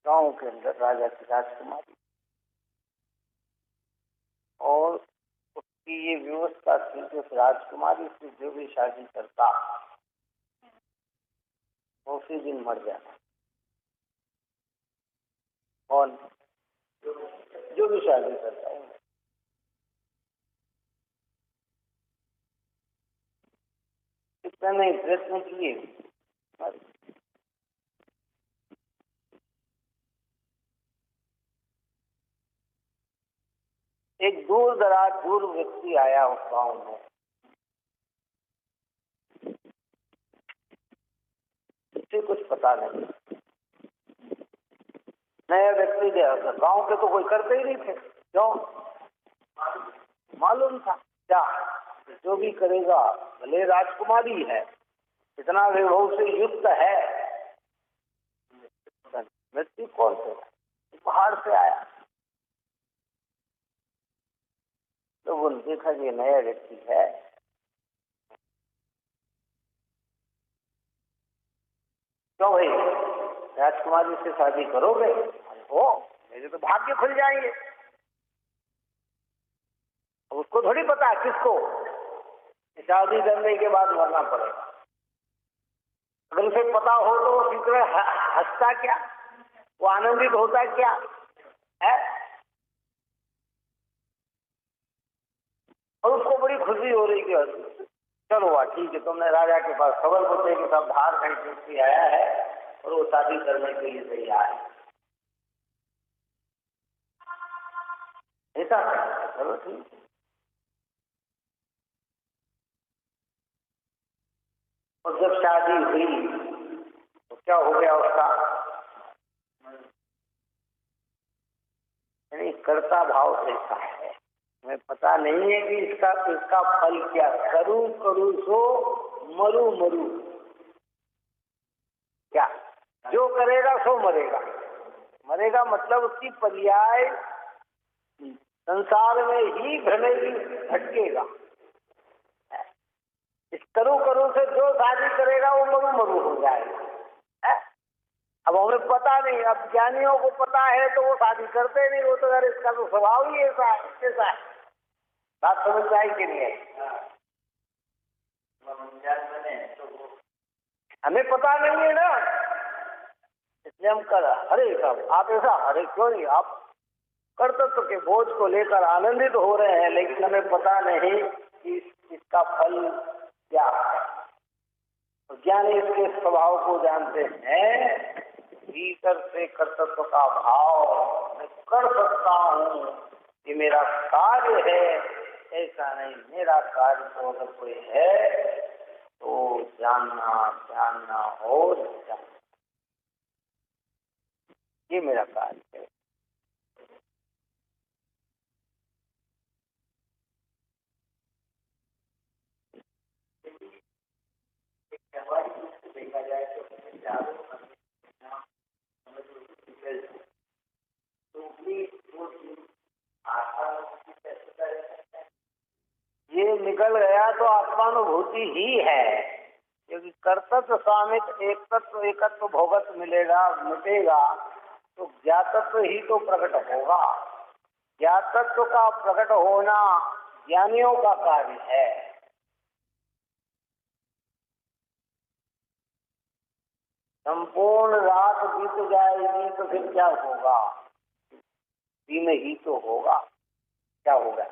गांव के अंदर राजा की राजकुमारी, और उसकी ये व्यवस्था थी कि उस राजकुमारी से जो भी शादी करता उसी दिन मर जाता। और जो भी शादी करता है, इतना नहीं प्रयत्न किए, एक दूर व्यक्ति आया उस गांव में। उसे कुछ पता नहीं, नया व्यक्ति गया। गांव के तो कोई करते ही नहीं थे। क्यों? मालूम था क्या जो भी करेगा, भले राजकुमारी है, इतना वैभव से युक्त है, व्यक्ति कौन से पहाड़ से आया। लोगों ने देखा ये नया व्यक्ति है, क्यों भाई राजकुमारी से शादी करोगे? हो, मेरे तो भाग्य खुल जाएंगे। उसको थोड़ी पता है किसको शादी करने के बाद मरना पड़ेगा। अगर उसे पता हो तो वो कितने हंसता क्या, वो आनंदित होता क्या है? और उसको बड़ी खुशी हो रही कि चलो वाह ठीक है, तुमने राजा के पास खबर पहुंचे कि सब धार कहीं व्यक्ति आया है और वो शादी करने के लिए तैयार है। ऐसा चलो ठीक है। और जब शादी हुई तो क्या हो गया उसका, यानी कर्ता भाव ऐसा है, हमें पता नहीं है कि इसका फल क्या, करूं करूं सो मरू मरू, क्या जो करेगा सो मरेगा। मरेगा मतलब उसकी पर्याय संसार में ही भ्रमेगी, भटकेगा। इस करूं करूं से जो शादी करेगा वो मरू मरू हो जाएगा। अब हमें पता नहीं, अब ज्ञानियों को पता है तो वो शादी करते नहीं, वो तो अगर इसका तो स्वभाव ही ऐसा है। बात समझ में आई कि नहीं है? हमें पता नहीं है ना, इसलिए हम कर अरे साहब आप ऐसा, अरे क्यों नहीं, आप कर्तव्य के बोझ को लेकर आनंदित हो रहे हैं, लेकिन हमें पता नहीं कि इसका फल क्या है। ज्ञानी इसके स्वभाव को जानते हैं, भीतर से कर्तव्य का भाव, मैं कर सकता हूँ, ये मेरा कार्य है, ऐसा नहीं, मेरा कार्य तो अगर कोई है तो जानना और जानना, ये मेरा कार्य है। देखा जाए ये निकल गया तो आत्मानुभूति ही है, क्योंकि कर्तव्य स्वामित्व एक तत्व एकत्व भोगत मिलेगा मिटेगा तो ज्ञातत्व ही तो प्रकट होगा। ज्ञातत्व का प्रकट होना ज्ञानियों का कार्य है। संपूर्ण रात बीत जाएगी तो फिर क्या होगा, दिन ही तो होगा। क्या होगा,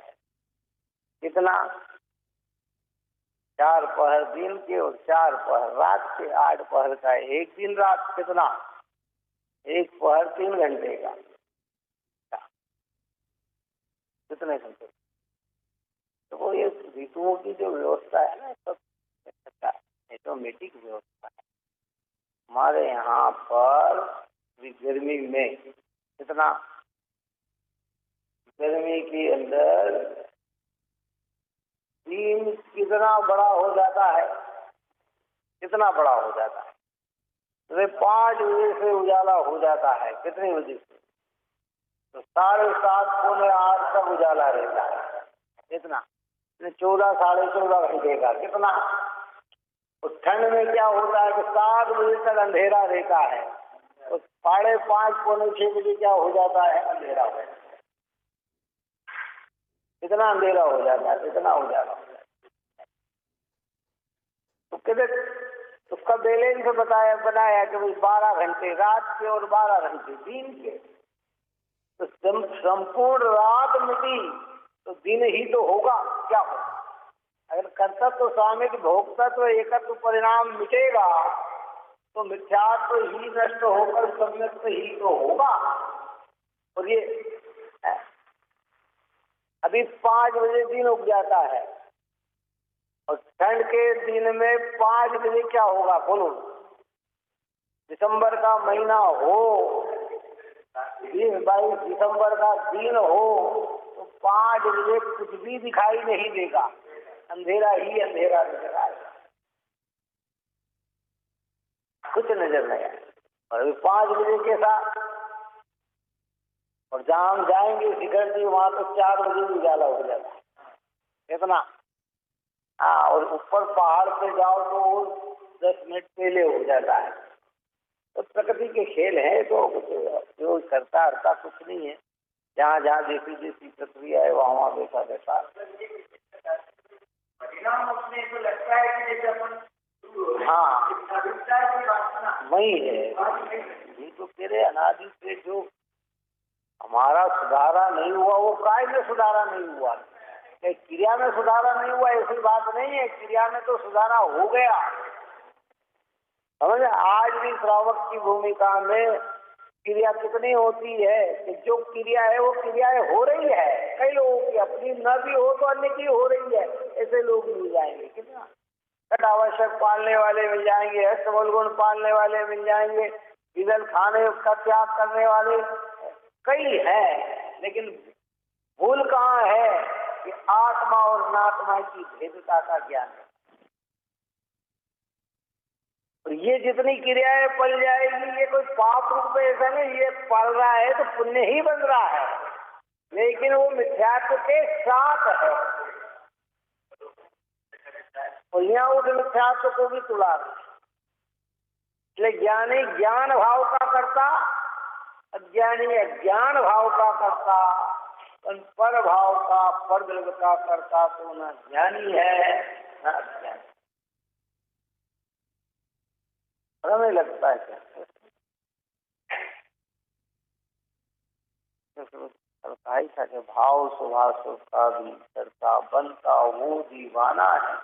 कितना, 4 पहर दिन के और 4 पहर रात के, 8 पहर का एक दिन रात, कितना, 1 पहर 3 घंटे का, कितने घंटे। तो वो ये ऋतुओं की जो व्यवस्था है ना, सब ऑटोमेटिक व्यवस्था है। हमारे यहाँ पर गर्मी में कितना, गर्मी के अंदर दिन कितना बड़ा हो जाता है, कितना बड़ा हो जाता है, तो 5 बजे से उजाला हो जाता है, कितने बजे से, तो 7:30 पौने 8 तक उजाला रहता है, कितना, 14 साढ़े 14 घंटे का, कितना। तो ठंड में क्या होता है कि 7 बजे तक अंधेरा रहता है, तो 5:30 पौने 6 बजे क्या हो जाता है, अंधेरा हो जाता है। कितना अंधेरा हो जाता है, कितना उजाला हो जाता है। तो कहते उसका बैलेंस बनाया कि 12 घंटे रात के और 12 घंटे दिन के, तो संपूर्ण रात मिटी तो दिन ही तो होगा। क्या होगा, अगर कर्तव्य स्वामित्व भोक्तत्व एकत्व परिणाम मिटेगा तो मिथ्यात्व ही नष्ट होकर सम्यक्त्व ही तो होगा। और ये अभी 5 बजे दिन उग जाता है और ठंड के दिन में 5 बजे क्या होगा, बोलो। दिसंबर का महीना हो, 22 दिसंबर का दिन हो, तो 5 बजे कुछ भी दिखाई नहीं देगा, अंधेरा ही अंधेरा नजर आएगा, कुछ नजर नहीं आएगा। और अभी 5 बजे के साथ, और जहां हम जाएंगे शिखर जी वहां तो 4 बजे उजाला हो जाता है, कितना। हाँ, और ऊपर पहाड़ पे जाओ तो 10 मिनट पहले हो जाता है। तो प्रकृति के खेल है, तो जो करता हरता कुछ नहीं है। जहाँ जहाँ जैसी जैसी प्रक्रिया है वहाँ वहाँ वैसा वैसा परिणाम अपने को लगता है कि जैसे अपन हाँ वही है। ये तो तेरे अनादि से जो हमारा सुधारा नहीं हुआ वो काय में सुधारा नहीं हुआ, क्रिया में सुधारा नहीं हुआ ऐसी बात नहीं है, क्रिया में तो सुधारा हो गया। समझ, आज भी श्रावक की भूमिका में क्रिया कितनी होती है कि जो क्रिया है वो क्रियाएं हो रही है, कई लोगों की अपनी न भी हो तो अन्य की हो रही है, ऐसे लोग मिल जाएंगे कितना। आवश्यक पालने वाले मिल जाएंगे, सबल गुण पालने वाले मिल जाएंगे, इधर खाने का त्याग करने वाले कई है, लेकिन भूल कहाँ है कि आत्मा और अनात्मा की भेदता का ज्ञान है। और ये जितनी क्रियाएं पल जाएगी ये कोई पाप रूप ऐसा नहीं, ये पल रहा है तो पुण्य ही बन रहा है, लेकिन वो मिथ्यात्व के साथ है और यहाँ उस मिथ्यात्व को भी तुला रहे। इसलिए ज्ञानी ज्ञान भाव का करता, अज्ञानी अज्ञान भाव का करता, पर भाव का पर द्रव्य का करता तो न ज्ञानी है न अज्ञानी। हमें लगता है क्या सरकारी था कि भाव सुभाषुभ का भी करता बनता वो दीवाना है,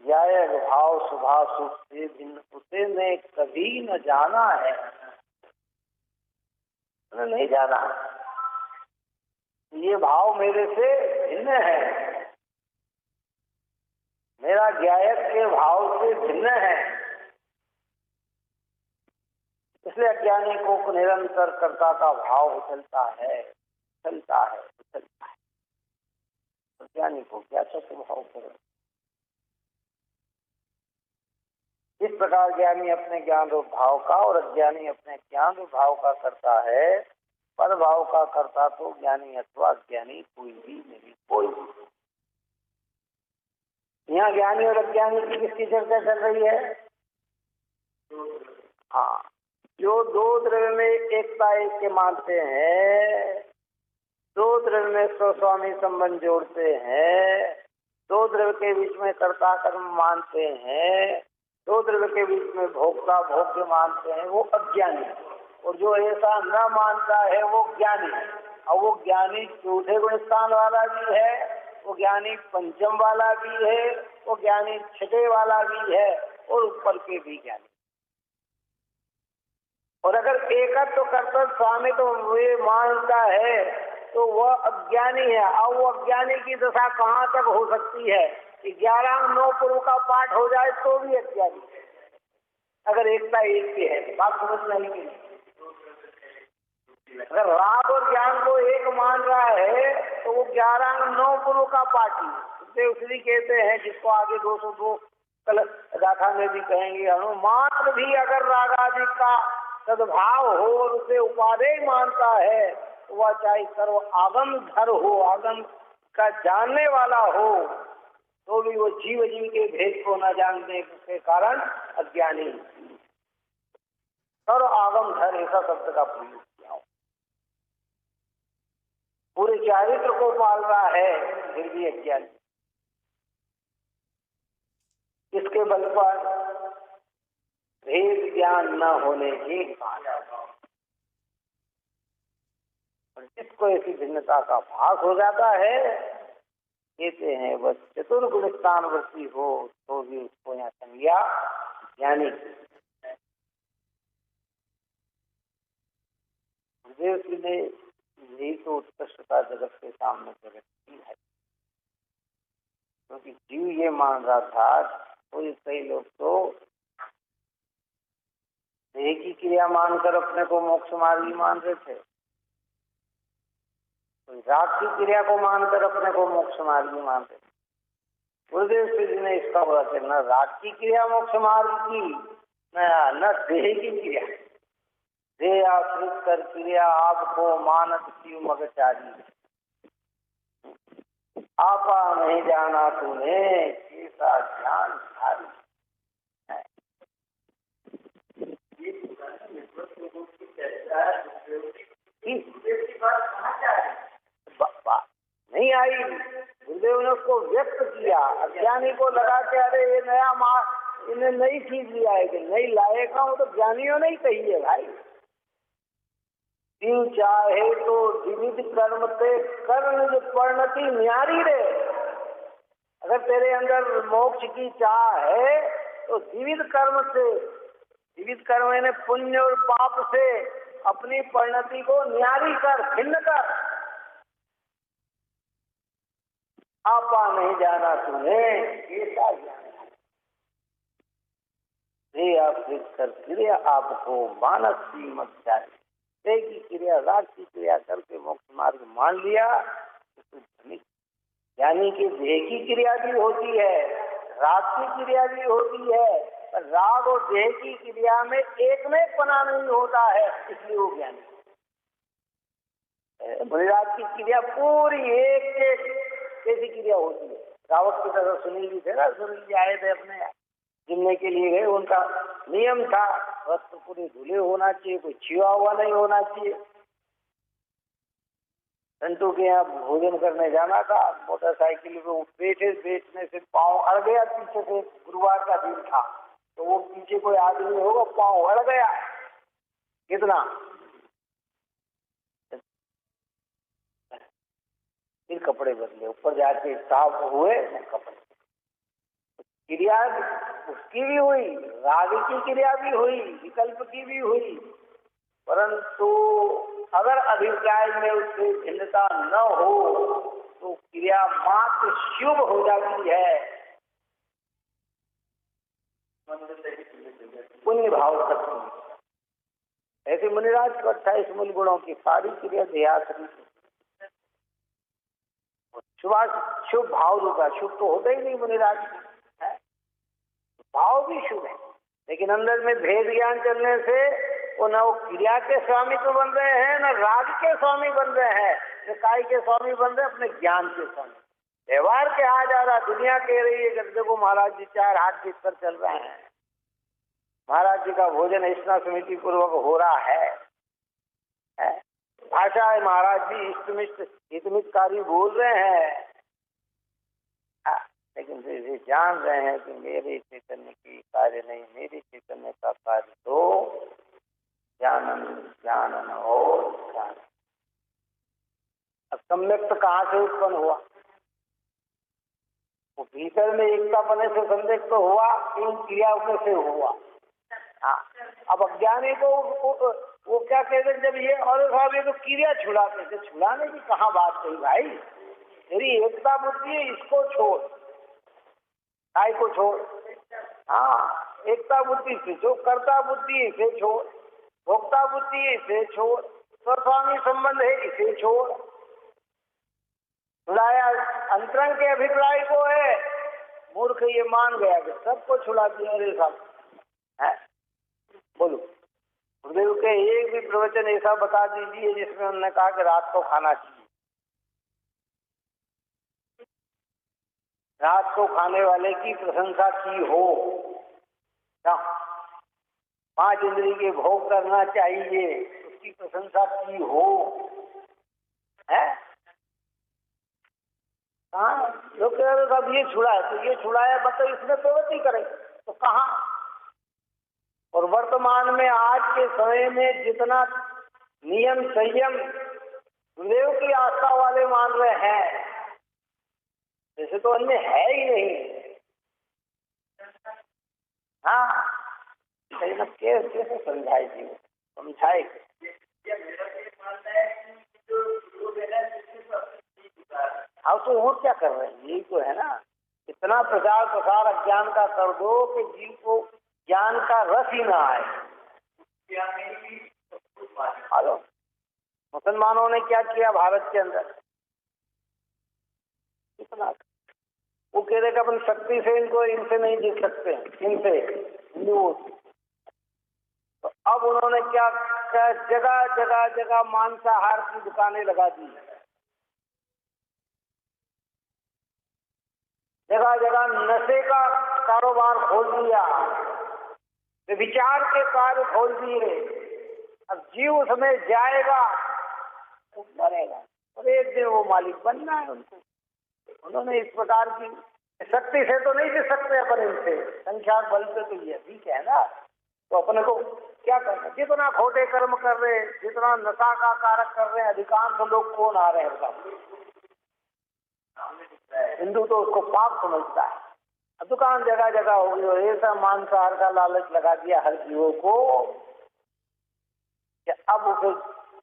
जायक भाव सुभाषुभ से भिन्न उसे ने कभी न जाना है, नहीं जाना। ये भाव मेरे से भिन्न है, मेरा ज्ञायक के भाव से भिन्न है, इसलिए अज्ञानी को निरंतर कर्ता का भाव उछलता है, उछलता है, उछलता है। अज्ञानी को क्या स्वभाव करें। इस प्रकार ज्ञानी अपने ज्ञान रूप भाव का और अज्ञानी अपने ज्ञान रूप भाव का करता है। पर भाव का करता तो ज्ञानी अथवा अज्ञानी कोई भी नहीं, कोई भी। यहाँ ज्ञानी और अज्ञानी की किसकी चर्चा चल रही है? हाँ, जो दो द्रव्य में एकता एक के मानते हैं, दो द्रव्य में स्वस्वामी संबंध जोड़ते हैं, दो द्रव्य के बीच में कर्ता कर्म मानते हैं, दो द्रव्य के बीच में भोक्ता भोग्य मानते हैं, वो अज्ञानी। और जो ऐसा न मानता है वो ज्ञानी। और वो ज्ञानी चौथे गुण स्थान वाला भी है, वो ज्ञानी पंचम वाला भी है, वो ज्ञानी छठे वाला भी है और ऊपर के भी ज्ञानी। और अगर एकत्व तो कर्तव्य स्वामी तो वे मानता है तो वह अज्ञानी है। और वो अज्ञानी की दशा कहाँ तक हो सकती है कि 11-9 पूर्व का पाठ हो जाए तो भी अज्ञानी है, अगर एकता एक ही है। बात समझना ही नहीं। अगर राग और ज्ञान को एक मान रहा है तो वो 11-9 पूर्व का पाठी इसलिए कहते हैं, जिसको आगे 202 कल गाथा में भी कहेंगे, मात्र भी अगर रागादि का सद्भाव हो और उसे उपादेय मानता है तो वह चाहे सर्व आगम धर हो, आगम का जानने वाला हो, तो भी वो जीव जीव के भेद को न जानने के कारण अज्ञानी। सर्व आगम धर ऐसा शब्द का प्रयोग किया हो, पूरे चारित्र को पाल रहा है फिर भी अज्ञानी। इसके बल पर भेद ज्ञान न होने के कारण और जिसको ऐसी भिन्नता का भास हो जाता है, कहते हैं बस चतुर्गुण स्थान वृत्ति हो तो भी उसको यहाँ संज्ञा ज्ञानी। गुरुदेव ने यही तो उत्कृष्टता जगत के सामने प्रकट की है, क्योंकि जीव ये मान रहा था, कोई कई लोग तो देह की क्रिया मानकर अपने को मोक्ष मार्गी मान रहे थे, कोई राग की क्रिया को मानकर अपने को मोक्ष मार्गी मान रहे थे। गुरुदेव जी ने इसका बोला था, न राग की क्रिया मोक्ष मार्ग की, न देह की क्रिया। देह आश्रित कर क्रिया आपको मानत शिव मगचारी, आपा नहीं जाना तूने कैसा ज्ञान धारी। गुरुदेव की बात कहाँ जा रही है? नहीं आई। गुरुदेव ने उसको व्यक्त किया। अज्ञानी को लगा के अरे ये नया इन्हें नई चीज लिया है कि नहीं लाएगा, वो तो ज्ञानियों ने ही कही है भाई। तीन चाहे तो विविध कर्म से कर्ण जो परिणति न्यारी रे। अगर तेरे अंदर मोक्ष की चाह है तो विविध कर्म से, विविध कर्म यानी पुण्य और पाप से अपनी परिणति को न्यारी कर, भिन्न कर। आपा नहीं जाना तुम्हें ऐसा ज्ञान कर क्रिया आपको मानस की मत चाहिए। देह की क्रिया, राग की क्रिया करके मोक्ष मार्ग मान लिया तो धनिक। यानी कि देह की क्रिया भी होती है, राग की क्रिया भी होती है, पर राग और देह की क्रिया में एक में पना नहीं होता है, इसलिए वो ज्ञानी। मुनिराज की क्रिया पूरी एक कैसी क्रिया होती है। रावत की तरह सुनील जी थे ना, सुनील जी आए थे अपने जिमने के लिए गए, उनका नियम था वस्त्र पूरे धुले होना चाहिए, कोई छिवा हुआ नहीं होना चाहिए। संतू के यहाँ भोजन करने जाना था, मोटरसाइकिल पे बैठने से पाँव अड़ गया पीछे से, गुरुवार का दिन था तो वो पीछे कोई आदमी होगा, पाँव अड़ गया। कितना फिर कपड़े बदले, ऊपर जाके साफ हुए कपड़े। क्रिया उसकी भी हुई, राग की क्रिया भी हुई, विकल्प की भी हुई, परंतु अगर अभिप्राय में उससे भिन्नता न हो तो क्रिया मात्र शुभ हो जाती है। पुण्य भाव शक्ति। ऐसे मुनिराज को 28 मूल गुणों की सारी क्रिया देहात्री शुभ भाव रूपा। शुभ तो होता ही नहीं मुनिराज है, भाव भी शुभ है, लेकिन अंदर में भेद ज्ञान चलने से वो न वो क्रिया के स्वामी तो बन रहे हैं, न राग के स्वामी बन रहे हैं, न काय के स्वामी बन रहे हैं, अपने ज्ञान के स्वामी। व्यवहार के आ जा रहा, दुनिया कह रही है कि देखो महाराज जी 4 हाथ जीत कर चल रहे हैं, महाराज जी का भोजन स्नान समिति पूर्वक हो रहा है। भाषा है महाराज जी इष्टमिष्ट हितमितकारी बोल रहे हैं, लेकिन वे जान रहे हैं कि मेरे चैतन्य की कार्य नहीं, मेरे चैतन्य का कार्य तो जानन और ज्ञान। अब सम्यक्त कहाँ से उत्पन्न हुआ? वो भीतर में एकता बने से सम्यक्त तो हुआ, इन क्रिया से हुआ। अब अज्ञानी को वो क्या कहते जब ये और साहब ये तो क्रिया छुड़ाते थे। छुड़ाने की कहाँ बात कही भाई, तेरी एकता बुद्धि है, इसको छोड़, काय को छोड़। हाँ, एकता बुद्धि से जो कर्ता बुद्धि से छोड़, भोक्ता बुद्धि से छोड़, स्वस्वामी संबंध है इसे छोड़। छुड़ाया अंतरंग के अभिप्राय को है, मूर्ख ये मान गया कि सबको छुड़ा दिया। अरे साहब है, बोलो गुरुदेव के एक भी प्रवचन ऐसा बता दीजिए जिसमें उन्होंने कहा कि रात को खाना चाहिए। रात को खाने वाले की प्रशंसा की हो, 5 इंद्रिय के भोग करना चाहिए, उसकी प्रशंसा की हो, है? हाँ, लोग कह रहे अब ये छुड़ा है तो ये छुड़ाया, बताओ इसमें प्रवृत्ति करे तो कहाँ? और वर्तमान में आज के समय में जितना नियम संयम गुरुदेव की आस्था वाले मान रहे हैं, जैसे तो अन्य है ही नहीं। हाँ, कैसे समझाए जी, समझाए। अब तो वो क्या कर रहे हैं, यही तो है ना, इतना प्रचार प्रसार अज्ञान का कर दो कि जीव को ज्ञान का रस ही ना आए। हेलो, मुसलमानों ने क्या किया भारत के अंदर, इतना वो कह रहे कि अपन शक्ति से इनको, इनसे नहीं जीत सकते, इनसे हिंदुओं। तो अब उन्होंने क्या जगह जगह जगह मांसाहार की दुकानें लगा दी, जगह जगह नशे का कारोबार खोल दिया, विचार के कार्य खोल दिए। अब जीव उसमें जाएगा वो मरेगा और एक दिन वो मालिक बनना है उनको। उन्होंने इस प्रकार की शक्ति से तो नहीं दे सकते अपन इनसे, संख्या बल से तो ये ठीक है ना। तो अपने को क्या करना, जितना खोटे कर्म कर रहे, जितना नशा का कारक कर रहे हैं, अधिकांश लोग कौन आ रहे हैं बताओ? हिंदू तो उसको पाप समझता है। दुकान जगह जगह हो गई और ऐसा मांसाहार का लालच लगा दिया हर जीवों को कि अब उसे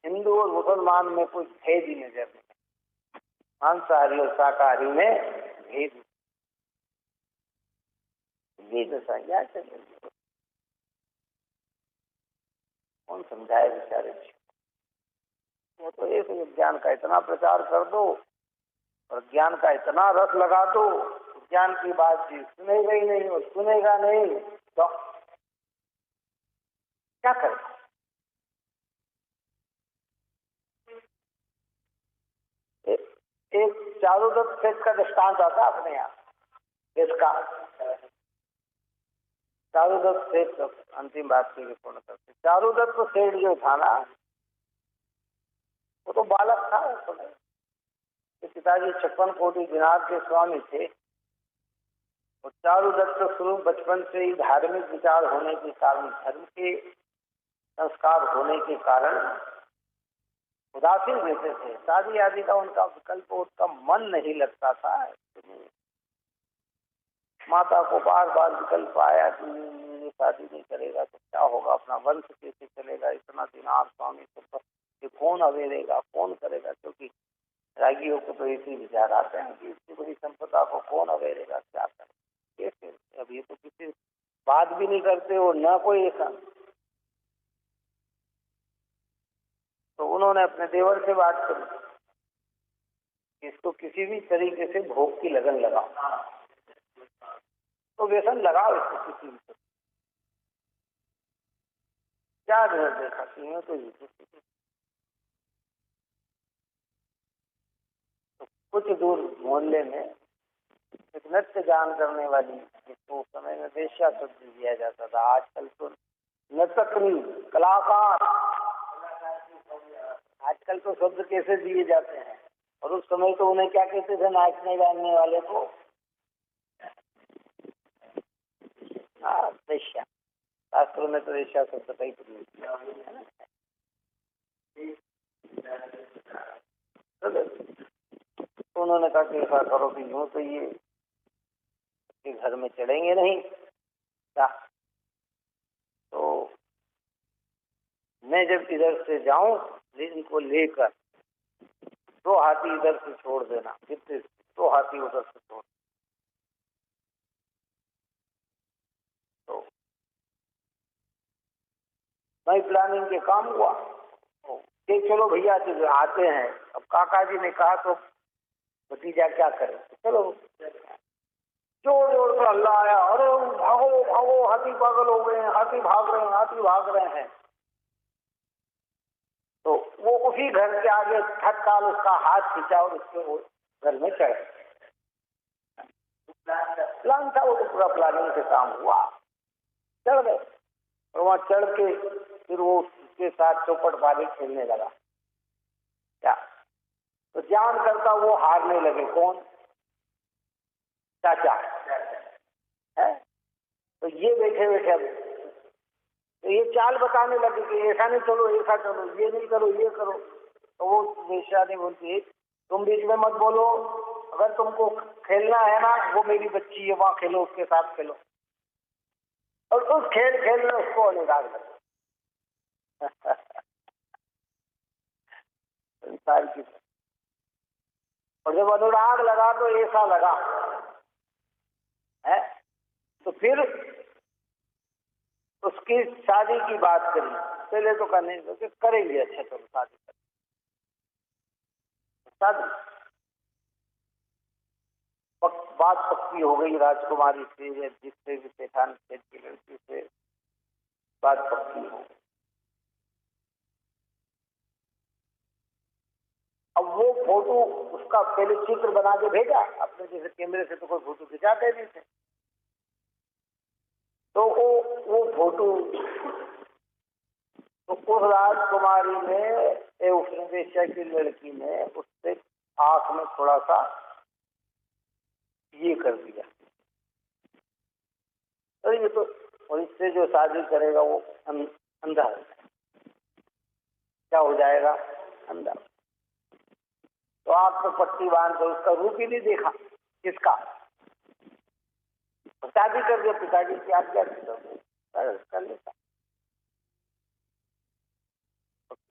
हिंदू और मुसलमान में कोई भेद ही नजर नहीं, मांसाहारी और शाकाहारी में भेद ये दशा क्या चलेगी? कौन समझाए बेचारे? वो तो एक ज्ञान का इतना प्रचार कर दो और ज्ञान का इतना रस लगा दो, ज्ञान की बात भी सुनेगा ही नहीं और सुनेगा नहीं तो क्या करें? एक चारुदत्त सेठ का दृष्टांत आता अपने यहाँ, इसका चारुदत्त सेठ अंतिम बात के लिए पूर्ण करते। चारुदत्त सेठ जो था ना, वो तो बालक था उस समय। पिताजी 56 कोटि दिनार के स्वामी थे और चारुदत्त शुरू बचपन से ही धार्मिक विचार होने के कारण, धर्म के संस्कार होने के कारण उदासीन रहते थे। शादी आदि का उनका विकल्प, उसका मन नहीं लगता था। माता को बार बार विकल्प आया कि शादी नहीं करेगा तो क्या होगा, अपना वंश कैसे चलेगा, इतना दिनार स्वामी तो कौन अवेलेगा, कौन करेगा? क्योंकि रागियों को तो ऐसे विचार आते हैं कि इतनी बड़ी संपदा को कौन अवेलेगा, क्या करे, कैसे? अब ये तो किसी बात भी नहीं करते और न कोई ऐसा। तो उन्होंने अपने देवर से बात करी, इसको किसी भी तरीके से भोग की लगन लगाओ, तो व्यसन लगाओ इसको किसी भी तरह। क्या देखा तो ये तो कुछ दूर मोहल्ले में एक नृत्य गान करने वाली, जिसको उस समय में वेश्या शब्द दिया जाता था, आजकल तो नर्तकनी, कलाकार, आजकल तो शब्द कैसे दिए जाते हैं, और उस समय तो उन्हें क्या कहते थे, नाचने गाने वाले को? हाँ, वेश्या। शास्त्रों में तो वेश्या शब्द का ही प्रयोग किया है ना। तो उन्होंने कहा कि ऐसा करो कि यूं तो ये के घर में चढ़ेंगे नहीं क्या, तो मैं जब इधर से जाऊं इनको लेकर 2 हाथी इधर से छोड़ देना, कितने 2 हाथी उधर से छोड़। तो नई प्लानिंग के काम हुआ, तो चलो भैया जी आते हैं। अब काका जी ने कहा तो भतीजा क्या करे, चलो जोर जोर से हल्ला आया, अरे भागो भागो, हाथी पागल हो गए हैं, हाथी भाग रहे हैं, हाथी भाग रहे हैं। तो वो उसी घर के आगे तत्काल उसका हाथ खींचा और उसके वो घर में चढ़ प्लान था, वो तो पूरा प्लानिंग से काम हुआ, चढ़ गए और वहां चढ़ के फिर वो उसके साथ चौपटबाजी खेलने लगा। क्या तो जान करता वो हारने लगे, कौन? चाचा है। तो ये बैठे बैठे तो ये चाल बताने लगे कि ऐसा नहीं चलो, ऐसा चलो, ये नहीं करो, ये करो। तो वो वेश्या ने बोलती, तुम बीच में मत बोलो, अगर तुमको खेलना है ना, वो मेरी बच्ची है, वहां खेलो, उसके साथ खेलो। और उस खेल खेल में उसको अनुराग लगा। संसार की। और जब अनुराग लगा तो ऐसा लगा है, तो फिर उसकी शादी की बात करी। पहले तो करने करेंगे, अच्छा चलो शादी करें। शादी बात पक्की हो गई राजकुमारी से या जिससे भी सेठान सेठ की लड़की से बात पक्की हो गई। अब वो फोटो उसका पहले चित्र बना के भेजा अपने, जैसे कैमरे से तो कोई फोटो खिंचाते नहीं थे, तो वो फोटो तो उस राजकुमारी ने उपनिवेशा की लड़की ने उससे आंख में थोड़ा सा ये कर दिया, तो ये तो, और इससे जो शादी करेगा वो अंधा हो जाएगा। क्या हो जाएगा? अंधा। तो आप तो पट्टी बांध कर उसका रूप ही नहीं देखा, किसका? शादी कर दिया, पिताजी की आज्ञा कर लेता।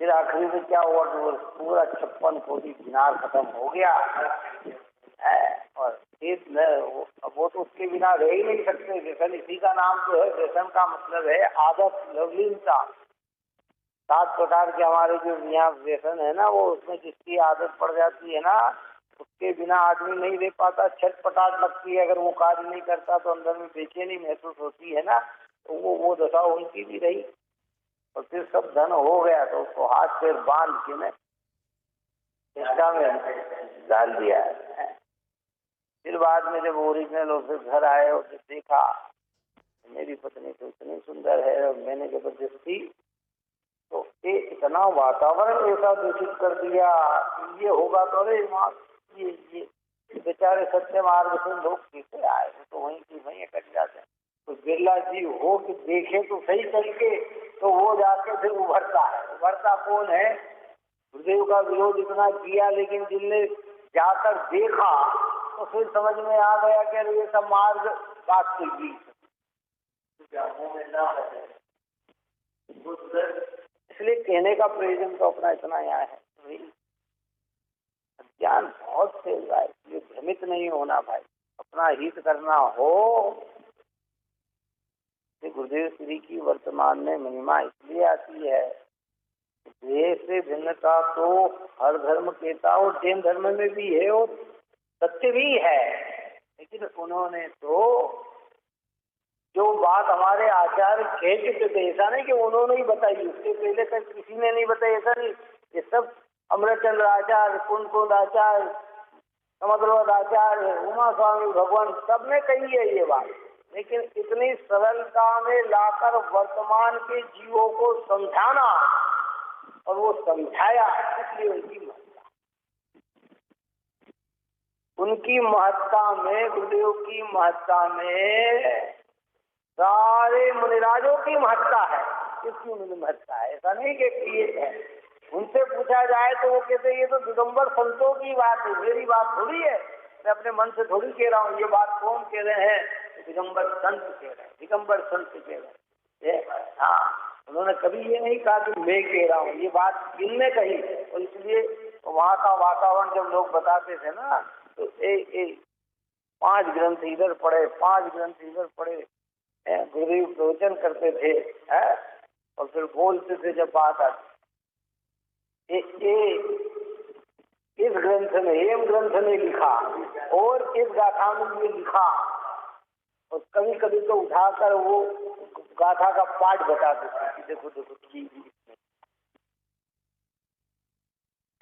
फिर आखिरी में क्या हुआ कि वो पूरा 56 कोटी दिनार खत्म हो गया है, और फिर वो तो उसके बिना रह ही नहीं सकते। व्यसन इसी का नाम तो है, व्यसन का मतलब है आदत, लवलीनता। 7 प्रकार के हमारे जो यहाँ व्यसन है ना, वो उसमें जिसकी आदत पड़ जाती है ना, उसके बिना आदमी नहीं रह पाता, छटपटाहट लगती है। अगर वो कार्य नहीं करता तो अंदर में बेचैनी महसूस होती है ना, तो वो दशा उनकी भी रही। और फिर सब धन हो गया तो उसको हाथ पैर बांध के ने इसका में डाल दिया। फिर बाद में जब ओरिजिनल ऑफिस घर आए और देखा मेरी पत्नी तो इतनी सुंदर है, और मैंने जबरदस्ती तो ये इतना वातावरण ऐसा दूषित कर दिया, ये होगा तो अरे ये बेचारे सत्य मार्ग से लोग कैसे आए, तो वहीं की वहीं कट जाते हैं। तो बिरला जी हो कि देखे तो सही करके, तो वो जाके फिर उभरता है। उभरता कौन है? गुरुदेव का विरोध इतना किया, लेकिन जिनने जाकर देखा तो फिर समझ में आ गया कि ये सब मार्ग वास्तविक भी इसलिए कहने का प्रयोजन तो अपना इतना यहाँ है। ज्ञान बहुत फैल रहा है, इसलिए भ्रमित नहीं होना भाई। अपना हित करना हो, गुरुदेव श्री की वर्तमान में महिमा इसलिए आती है, देह से भिन्नता तो हर धर्म कहता हो, जैन धर्म में भी है और सत्य भी है, लेकिन उन्होंने तो जो बात हमारे आचार्य कह चुके थे, ऐसा नहीं कि उन्होंने ही बताई, उसके पहले तक किसी ने नहीं बताई, ऐसा नहीं। ये सब अमृतचंद्र आचार्य, कुंद आचार्य, समुद्रवत आचार्य, उमा स्वामी भगवान सबने कही है ये बात, लेकिन इतनी सरलता में लाकर वर्तमान के जीवों को समझाना, और वो समझाया, इसलिए उनकी महत्ता में, गुरुदेव की महत्ता में सारे मुनिराजों की महत्ता है। किसकी महत्ता है? ऐसा नहीं कि है। उनसे पूछा जाए तो वो कहते ये तो दिगंबर संतों की बात है, मेरी बात थोड़ी है, मैं अपने मन से थोड़ी कह रहा हूँ। ये बात कौन कह रहे हैं? दिगंबर संत कह रहे हैं, दिगंबर संत कह रहे हैं। हाँ, उन्होंने कभी ये नहीं कहा कि मैं कह रहा हूँ, ये बात किनने कही। और इसलिए वहाँ का वातावरण जब लोग बताते थे ना, तो 5 ग्रंथ इधर पढ़े, 5 ग्रंथ इधर पढ़े, गुरुदेव प्रवचन करते थे, और फिर बोलते थे जब बात आती, इस ग्रंथ ने, एम ग्रंथ ने लिखा और इस गाथा में ये लिखा, और कभी कभी तो उठाकर वो गाथा का पाठ बताते थे कि देखो देखो की।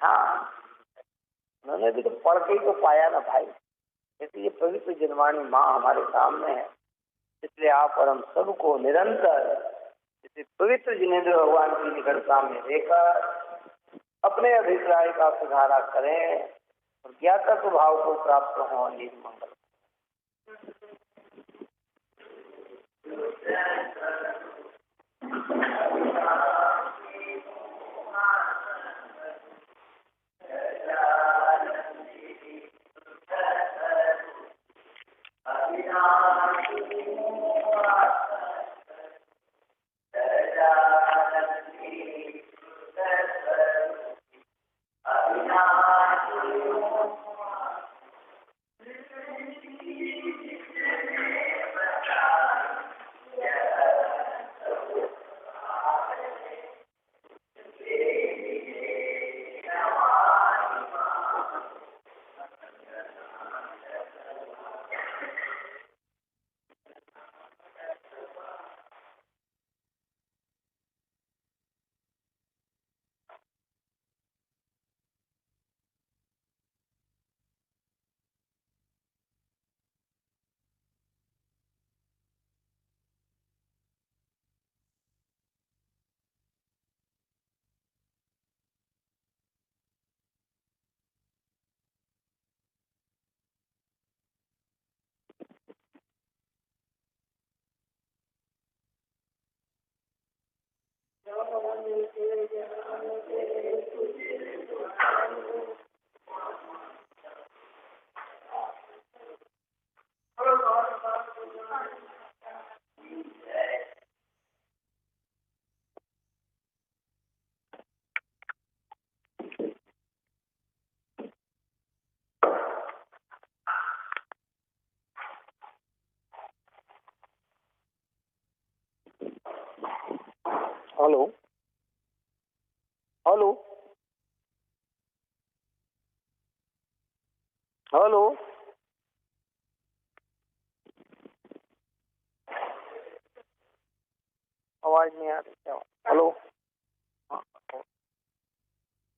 हाँ, उन्होंने भी तो पढ़ के ही तो पाया ना भाई। जैसे ये पवित्र जन्मानी माँ हमारे सामने है, इसलिए आप और हम सबको निरंतर इसे पवित्र जिनेंद्र भगवान की निकटता में लेकर अपने अभिप्राय का सुधारा करें और ज्ञाता स्वभाव को प्राप्त हो। ये मंगल। हेलो हेलो हेलो आवाज नहीं आ रही क्या? हेलो